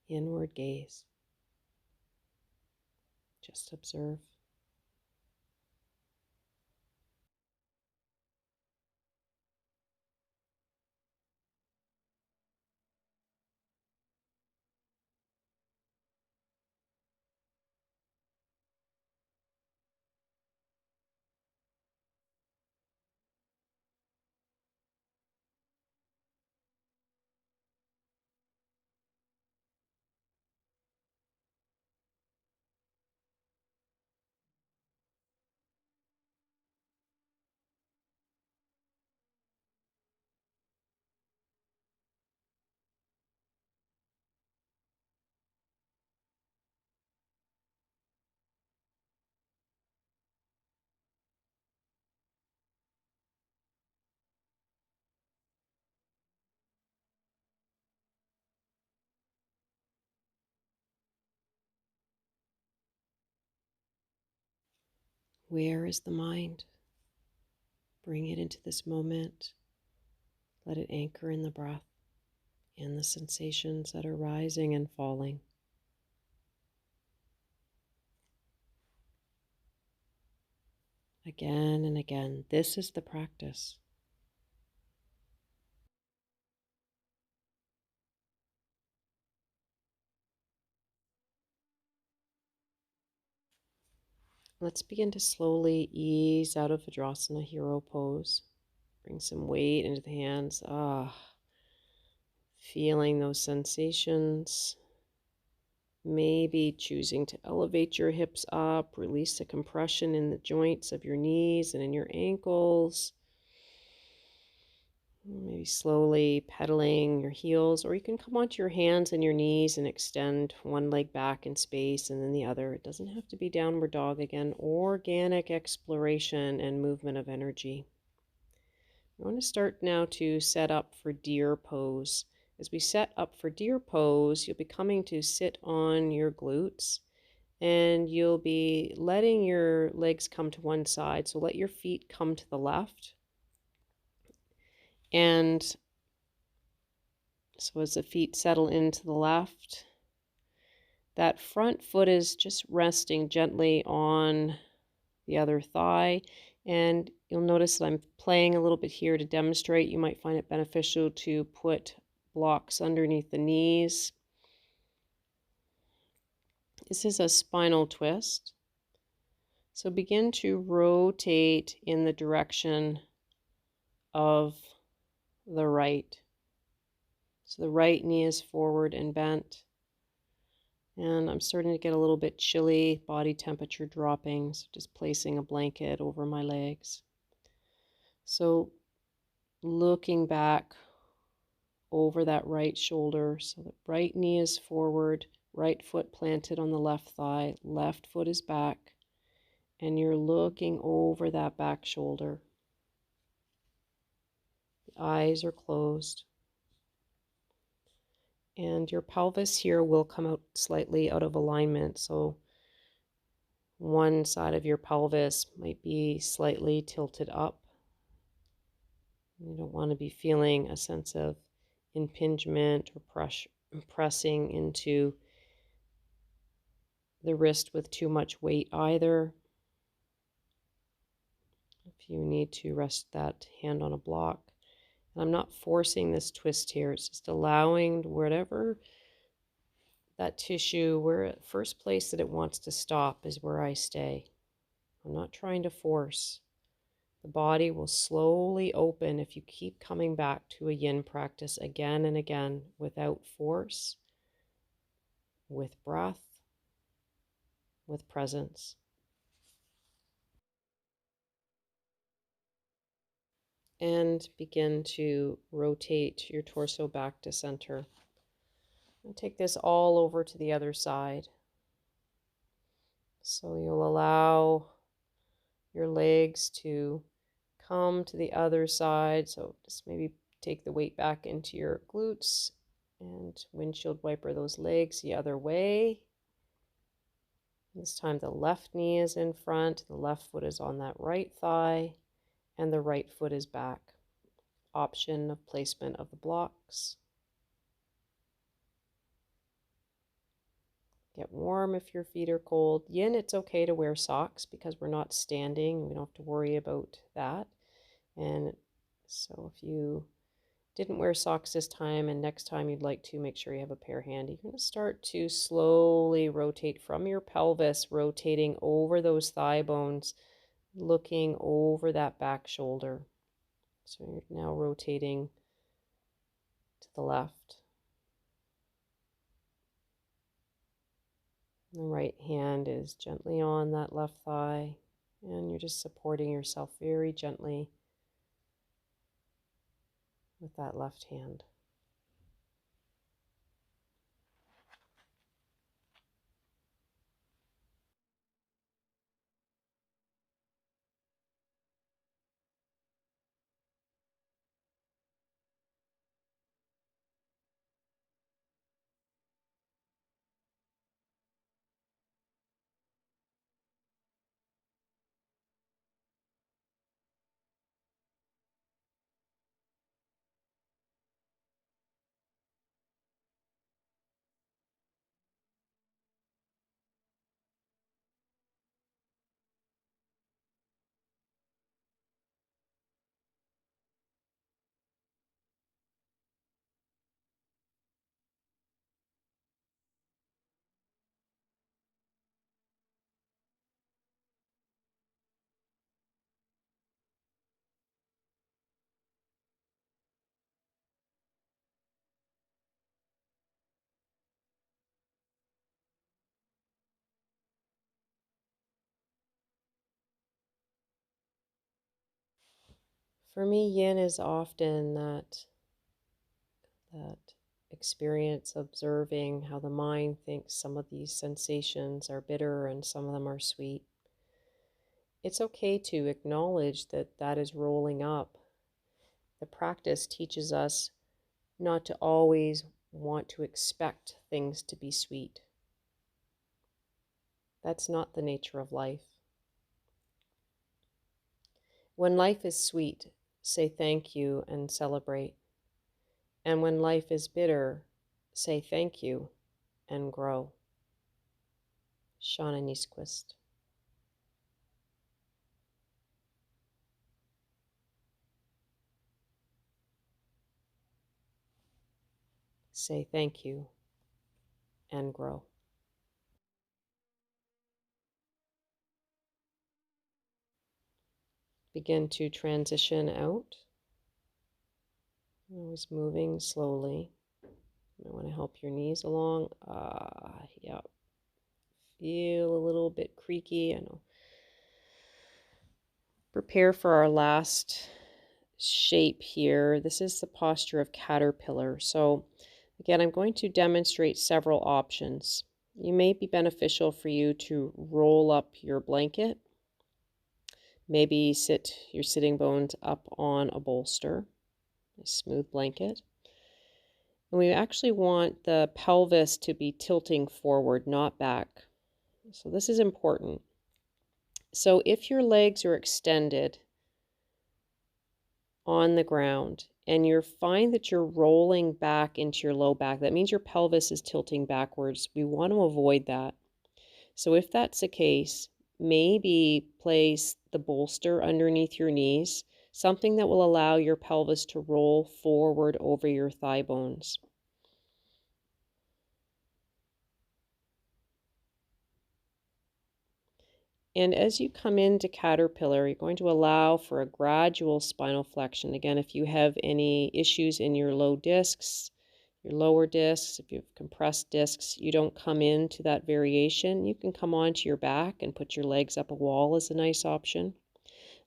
Inward gaze. Just observe. Where is the mind? Bring it into this moment. Let it anchor in the breath and the sensations that are rising and falling. Again and again, this is the practice. Let's begin to slowly ease out of Vadrasana, hero pose. Bring some weight into the hands. Feeling those sensations. Maybe choosing to elevate your hips up, release the compression in the joints of your knees and in your ankles. Maybe slowly pedaling your heels, or you can come onto your hands and your knees and extend one leg back in space and then the other. It doesn't have to be downward dog again. Organic exploration and movement of energy. I want to start now to set up for deer pose. As we set up for deer pose, you'll be coming to sit on your glutes and you'll be letting your legs come to one side. So let your feet come to the left. And so as the feet settle into the left, that front foot is just resting gently on the other thigh. And you'll notice that I'm playing a little bit here to demonstrate. You might find it beneficial to put blocks underneath the knees. This is a spinal twist. So begin to rotate in the direction of the right. So the right knee is forward and bent. And I'm starting to get a little bit chilly, body temperature dropping. So just placing a blanket over my legs. So looking back over that right shoulder. So the right knee is forward, right foot planted on the left thigh, left foot is back. And you're looking over that back shoulder. The eyes are closed. And your pelvis here will come out slightly out of alignment. So one side of your pelvis might be slightly tilted up. You don't want to be feeling a sense of impingement or pressing into the wrist with too much weight either. If you need to, rest that hand on a block. And I'm not forcing this twist here. It's just allowing whatever that tissue, where first place that it wants to stop is where I stay. I'm not trying to force. The body will slowly open if you keep coming back to a yin practice again and again without force, with breath, with presence. And begin to rotate your torso back to center. And take this all over to the other side. So you'll allow your legs to come to the other side. So just maybe take the weight back into your glutes and windshield wiper those legs the other way. This time the left knee is in front, the left foot is on that right thigh, and the right foot is back. Option of placement of the blocks. Get warm if your feet are cold. Yin, it's okay to wear socks because we're not standing. We don't have to worry about that. And so if you didn't wear socks this time and next time you'd like to, make sure you have a pair handy. You're going to start to slowly rotate from your pelvis, rotating over those thigh bones, looking over that back shoulder. So you're now rotating to the left. The right hand is gently on that left thigh, and you're just supporting yourself very gently with that left hand. For me, yin is often that experience observing how the mind thinks some of these sensations are bitter and some of them are sweet. It's okay to acknowledge that that is rolling up. The practice teaches us not to always want to expect things to be sweet. That's not the nature of life. When life is sweet, say thank you and celebrate. And when life is bitter, say thank you and grow. Shauna Niesquist. say thank you, and grow. Begin to transition out. Always moving slowly. You want to help your knees along. Yeah. Feel a little bit creaky. I know. Prepare for our last shape here. This is the posture of caterpillar. So again, I'm going to demonstrate several options. It may be beneficial for you to roll up your blanket. Maybe sit your sitting bones up on a bolster, a smooth blanket. And we actually want the pelvis to be tilting forward, not back. So this is important. So if your legs are extended on the ground and you find that you're rolling back into your low back, that means your pelvis is tilting backwards. We want to avoid that. So if that's the case, maybe place the bolster underneath your knees, something that will allow your pelvis to roll forward over your thigh bones. And as you come into caterpillar, you're going to allow for a gradual spinal flexion. Again, if you have any issues in your low discs, your lower discs, if you have compressed discs, you don't come into that variation. You can come onto your back and put your legs up a wall as a nice option.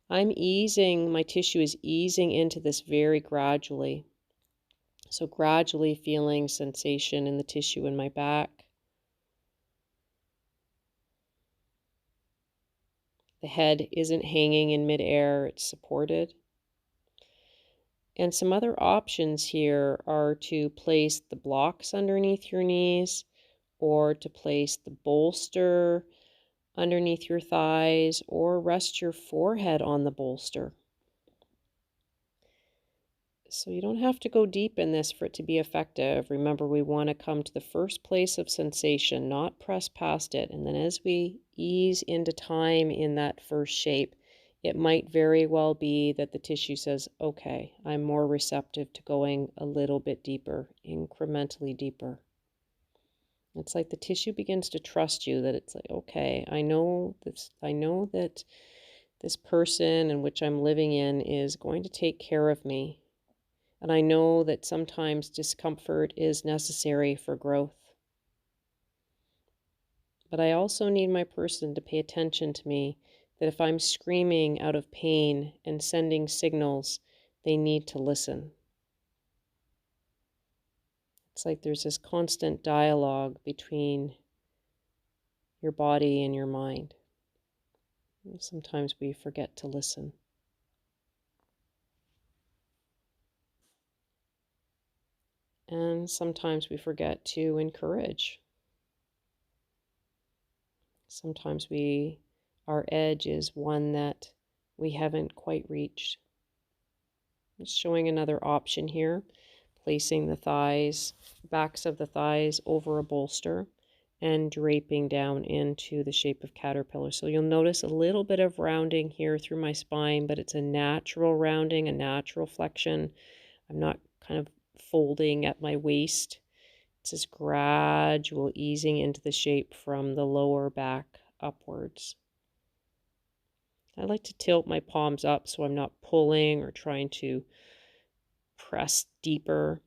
I'm easing, my tissue is easing into this very gradually. So gradually feeling sensation in the tissue in my back. The head isn't hanging in midair, it's supported. And some other options here are to place the blocks underneath your knees or to place the bolster underneath your thighs or rest your forehead on the bolster. So you don't have to go deep in this for it to be effective. Remember, we want to come to the first place of sensation, not press past it. And then as we ease into time in that first shape, it might very well be that the tissue says, okay, I'm more receptive to going a little bit deeper, incrementally deeper. It's like the tissue begins to trust you, that it's like, okay, I know that this person in which I'm living in is going to take care of me. And I know that sometimes discomfort is necessary for growth. But I also need my person to pay attention to me, that if I'm screaming out of pain and sending signals, they need to listen. It's like there's this constant dialogue between your body and your mind. And sometimes we forget to listen. And sometimes we forget to encourage. Sometimes our edge is one that we haven't quite reached. Just showing another option here, placing the thighs, backs of the thighs over a bolster and draping down into the shape of caterpillar. So you'll notice a little bit of rounding here through my spine, but it's a natural rounding, a natural flexion. I'm not kind of folding at my waist. It's this gradual easing into the shape from the lower back upwards. I like to tilt my palms up so I'm not pulling or trying to press deeper.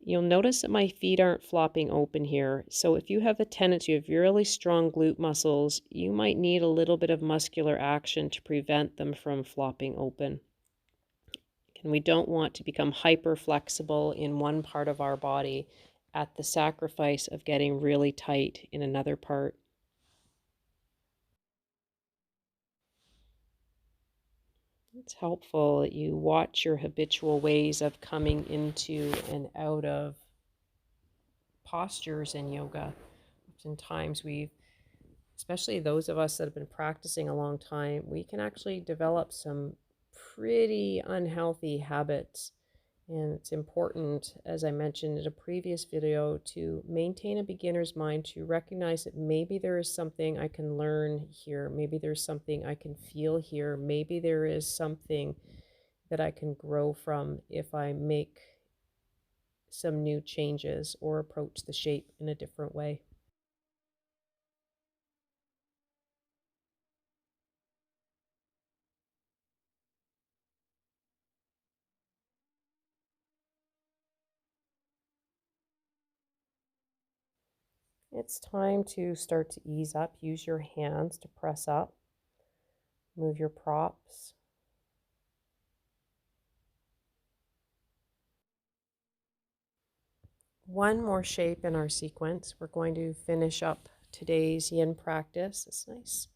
You'll notice that my feet aren't flopping open here. So if you have the tendency, you have really strong glute muscles, you might need a little bit of muscular action to prevent them from flopping open. And we don't want to become hyper flexible in one part of our body at the sacrifice of getting really tight in another part. It's helpful that you watch your habitual ways of coming into and out of postures in yoga. Oftentimes especially those of us that have been practicing a long time, we can actually develop some pretty unhealthy habits. And it's important, as I mentioned in a previous video, to maintain a beginner's mind, to recognize that maybe there is something I can learn here. Maybe there's something I can feel here. Maybe there is something that I can grow from if I make some new changes or approach the shape in a different way. It's time to start to ease up. Use your hands to press up. Move your props. One more shape in our sequence. We're going to finish up today's yin practice. It's nice,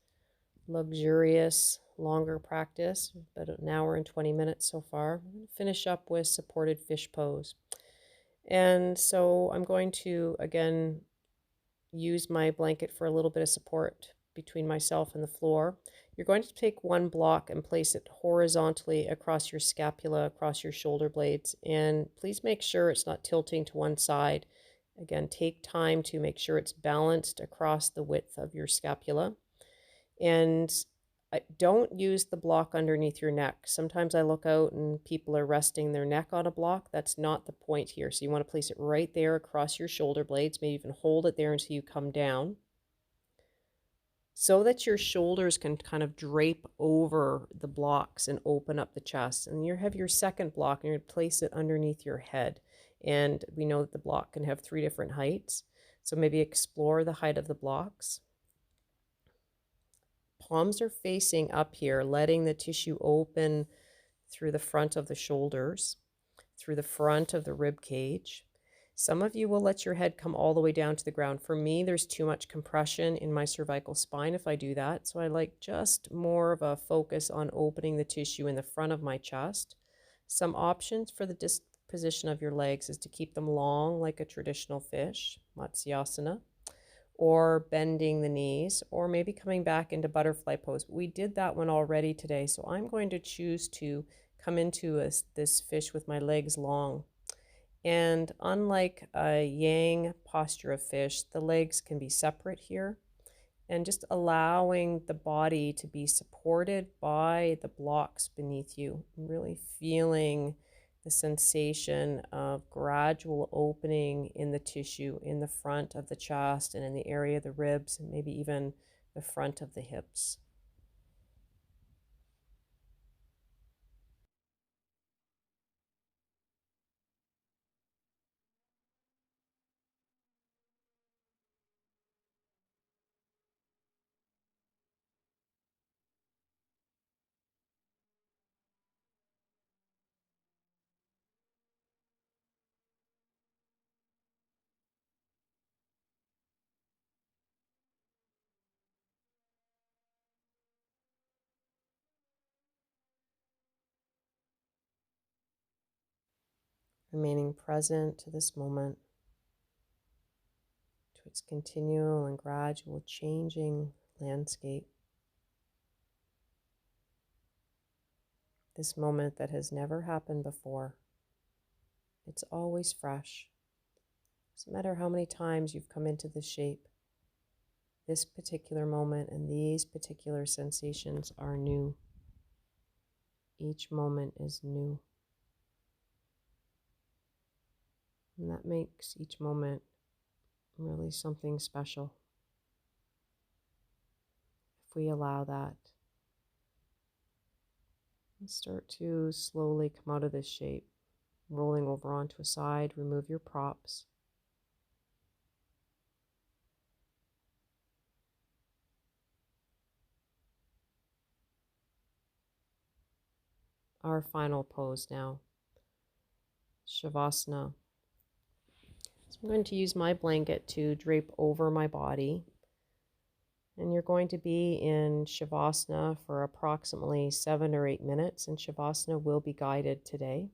luxurious, longer practice, but an hour and 20 minutes so far. I'm going to finish up with supported fish pose. And so I'm going to, again, use my blanket for a little bit of support between myself and the floor. You're going to take one block and place it horizontally across your scapula, across your shoulder blades, and please make sure it's not tilting to one side. Again, take time to make sure it's balanced across the width of your scapula. And don't use the block underneath your neck. Sometimes I look out and people are resting their neck on a block. That's not the point here. So you want to place it right there across your shoulder blades, maybe even hold it there until you come down, so that your shoulders can kind of drape over the blocks and open up the chest. And you have your second block and you're going to place it underneath your head. And we know that the block can have 3 different heights. So maybe explore the height of the blocks. Palms are facing up here, letting the tissue open through the front of the shoulders, through the front of the rib cage. Some of you will let your head come all the way down to the ground. For me, there's too much compression in my cervical spine if I do that. So I like just more of a focus on opening the tissue in the front of my chest. Some options for the disposition of your legs is to keep them long like a traditional fish, Matsyasana, or bending the knees, or maybe coming back into butterfly pose. We did that one already today, so I'm going to choose to come into this fish with my legs long. And unlike a yang posture of fish, the legs can be separate here, and just allowing the body to be supported by the blocks beneath you, really feeling the sensation of gradual opening in the tissue in the front of the chest and in the area of the ribs, and maybe even the front of the hips. Remaining present to this moment, to its continual and gradual changing landscape. This moment that has never happened before. It's always fresh. Doesn't matter how many times you've come into this shape. This particular moment and these particular sensations are new. Each moment is new. And that makes each moment really something special. If we allow that, and start to slowly come out of this shape, rolling over onto a side, remove your props. Our final pose now, Shavasana. So I'm going to use my blanket to drape over my body. And you're going to be in Shavasana for approximately 7 or 8 minutes. And Shavasana will be guided today.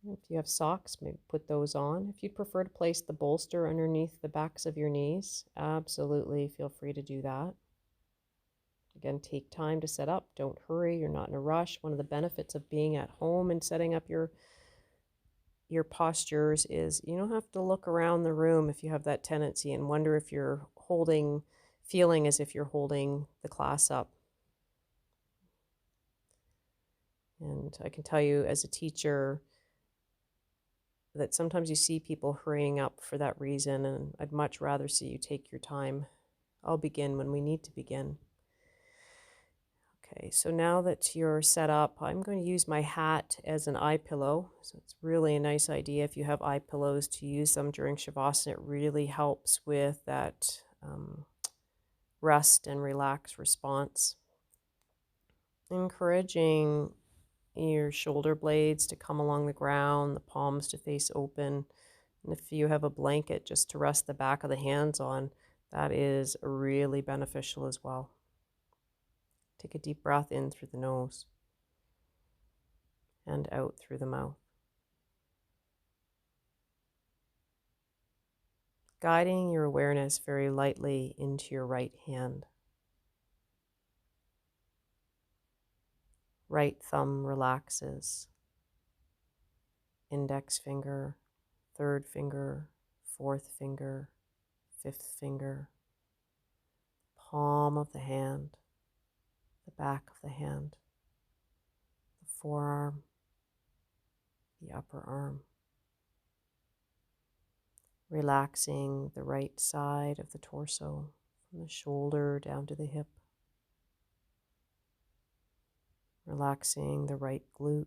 If you have socks, maybe put those on. If you'd prefer to place the bolster underneath the backs of your knees, absolutely feel free to do that. Again, take time to set up. Don't hurry. You're not in a rush. One of the benefits of being at home and setting up your postures is you don't have to look around the room if you have that tendency and wonder if you're feeling as if you're holding the class up. And I can tell you as a teacher, that sometimes you see people hurrying up for that reason, and I'd much rather see you take your time. I'll begin when we need to begin. Okay, so now that you're set up, I'm going to use my hat as an eye pillow. So it's really a nice idea if you have eye pillows to use them during Shavasana. It really helps with that rest and relax response. Encouraging your shoulder blades to come along the ground, the palms to face open. And if you have a blanket just to rest the back of the hands on, that is really beneficial as well. Take a deep breath in through the nose and out through the mouth. Guiding your awareness very lightly into your right hand. Right thumb relaxes. Index finger, third finger, fourth finger, fifth finger. Palm of the hand, the back of the hand, the forearm, the upper arm. Relaxing the right side of the torso, from the shoulder down to the hip. Relaxing the right glute,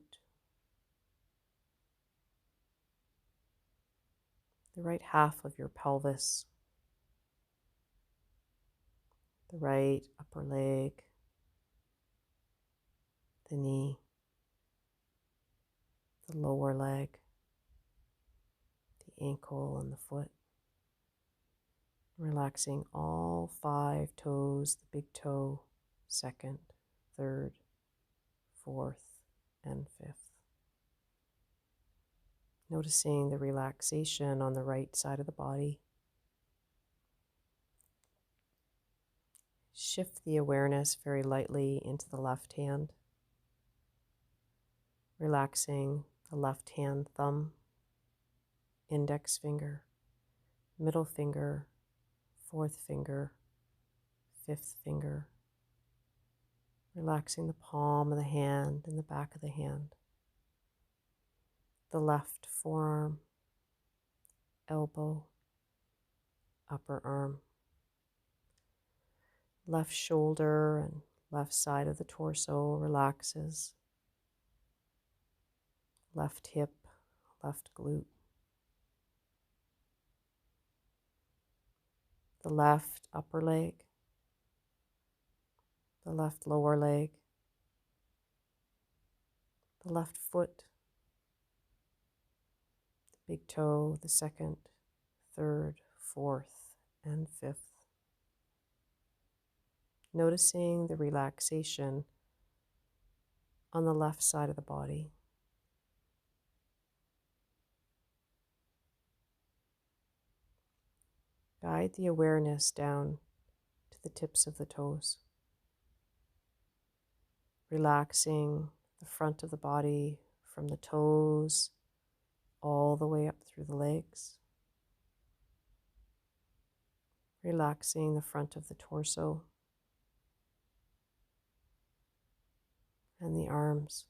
the right half of your pelvis, the right upper leg, the knee, the lower leg, the ankle and the foot. Relaxing all 5 toes, the big toe, second, third, fourth, and fifth. Noticing the relaxation on the right side of the body. Shift the awareness very lightly into the left hand. Relaxing the left hand thumb, index finger, middle finger, fourth finger, fifth finger. Relaxing the palm of the hand and the back of the hand. The left forearm, elbow, upper arm. Left shoulder and left side of the torso relaxes. Left hip, left glute. The left upper leg, the left lower leg, the left foot, the big toe, the second, third, fourth, and fifth. Noticing the relaxation on the left side of the body. Guide the awareness down to the tips of the toes. Relaxing the front of the body from the toes all the way up through the legs. Relaxing the front of the torso and the arms.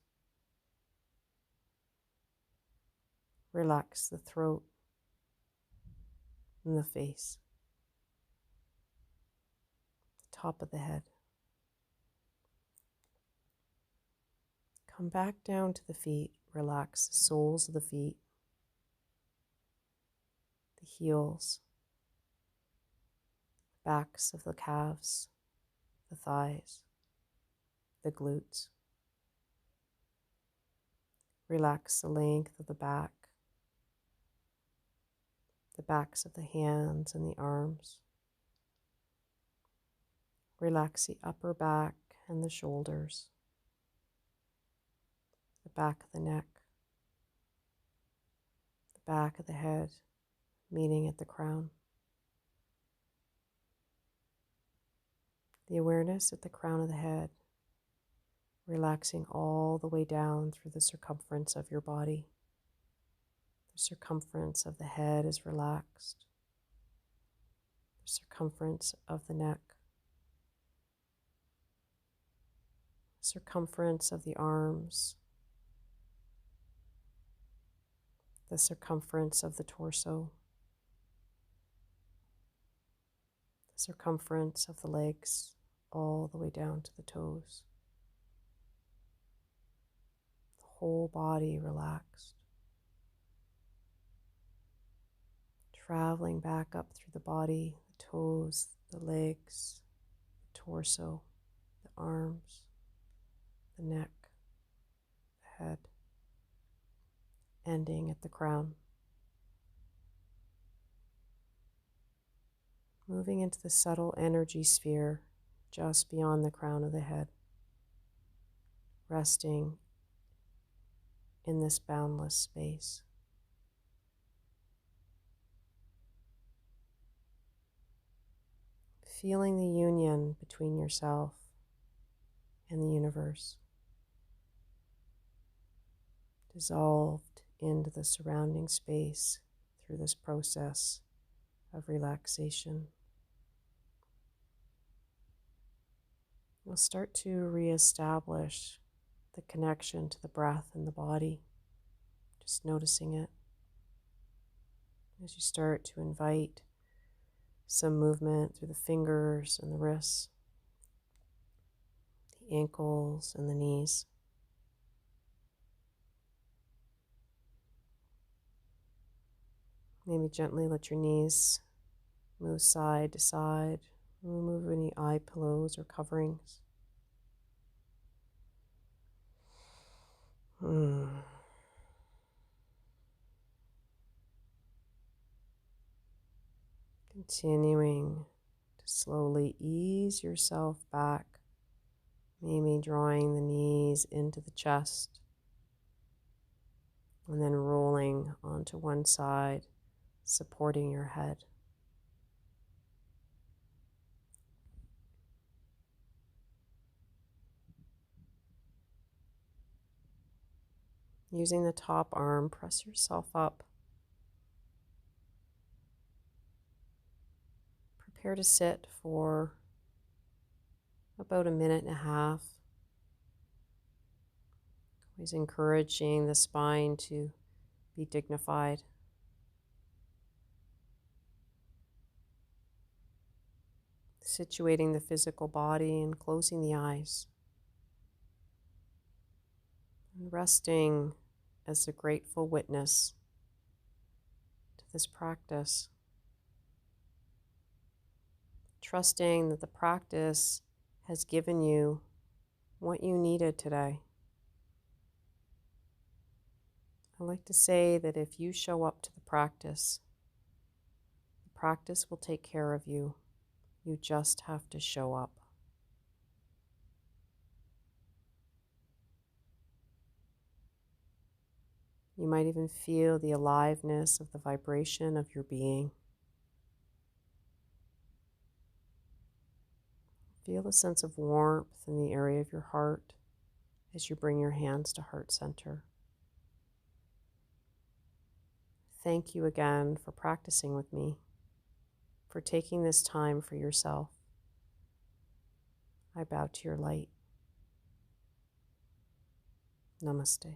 Relax the throat and the face, the top of the head. Come back down to the feet. Relax the soles of the feet, the heels, the backs of the calves, the thighs, the glutes. Relax the length of the backs of the hands and the arms. Relax the upper back and the shoulders, the back of the neck, the back of the head, meeting at the crown. The awareness at the crown of the head, relaxing all the way down through the circumference of your body. The circumference of the head is relaxed. The circumference of the neck. Circumference of the arms. the circumference of the torso, the circumference of the legs, all the way down to the toes. The whole body relaxed. Traveling back up through the body, the toes, the legs, the torso, the arms, the neck, the head, ending at the crown. Moving into the subtle energy sphere just beyond the crown of the head, resting in this boundless space. Feeling the union between yourself and the universe, dissolved into the surrounding space through this process of relaxation. We'll start to reestablish the connection to the breath and the body, just noticing it as you start to invite some movement through the fingers and the wrists, the ankles and the knees. Maybe gently let your knees move side to side. Remove any eye pillows or coverings. Continuing to slowly ease yourself back, maybe drawing the knees into the chest and then rolling onto one side, supporting your head. Using the top arm, press yourself up. Prepare to sit for about a minute and a half. Always encouraging the spine to be dignified. Situating the physical body and closing the eyes. And resting as a grateful witness to this practice. Trusting that the practice has given you what you needed today. I like to say that if you show up to the practice will take care of you. You just have to show up. You might even feel the aliveness of the vibration of your being. Feel a sense of warmth in the area of your heart as you bring your hands to heart center. Thank you again for practicing with me, for taking this time for yourself. I bow to your light. Namaste.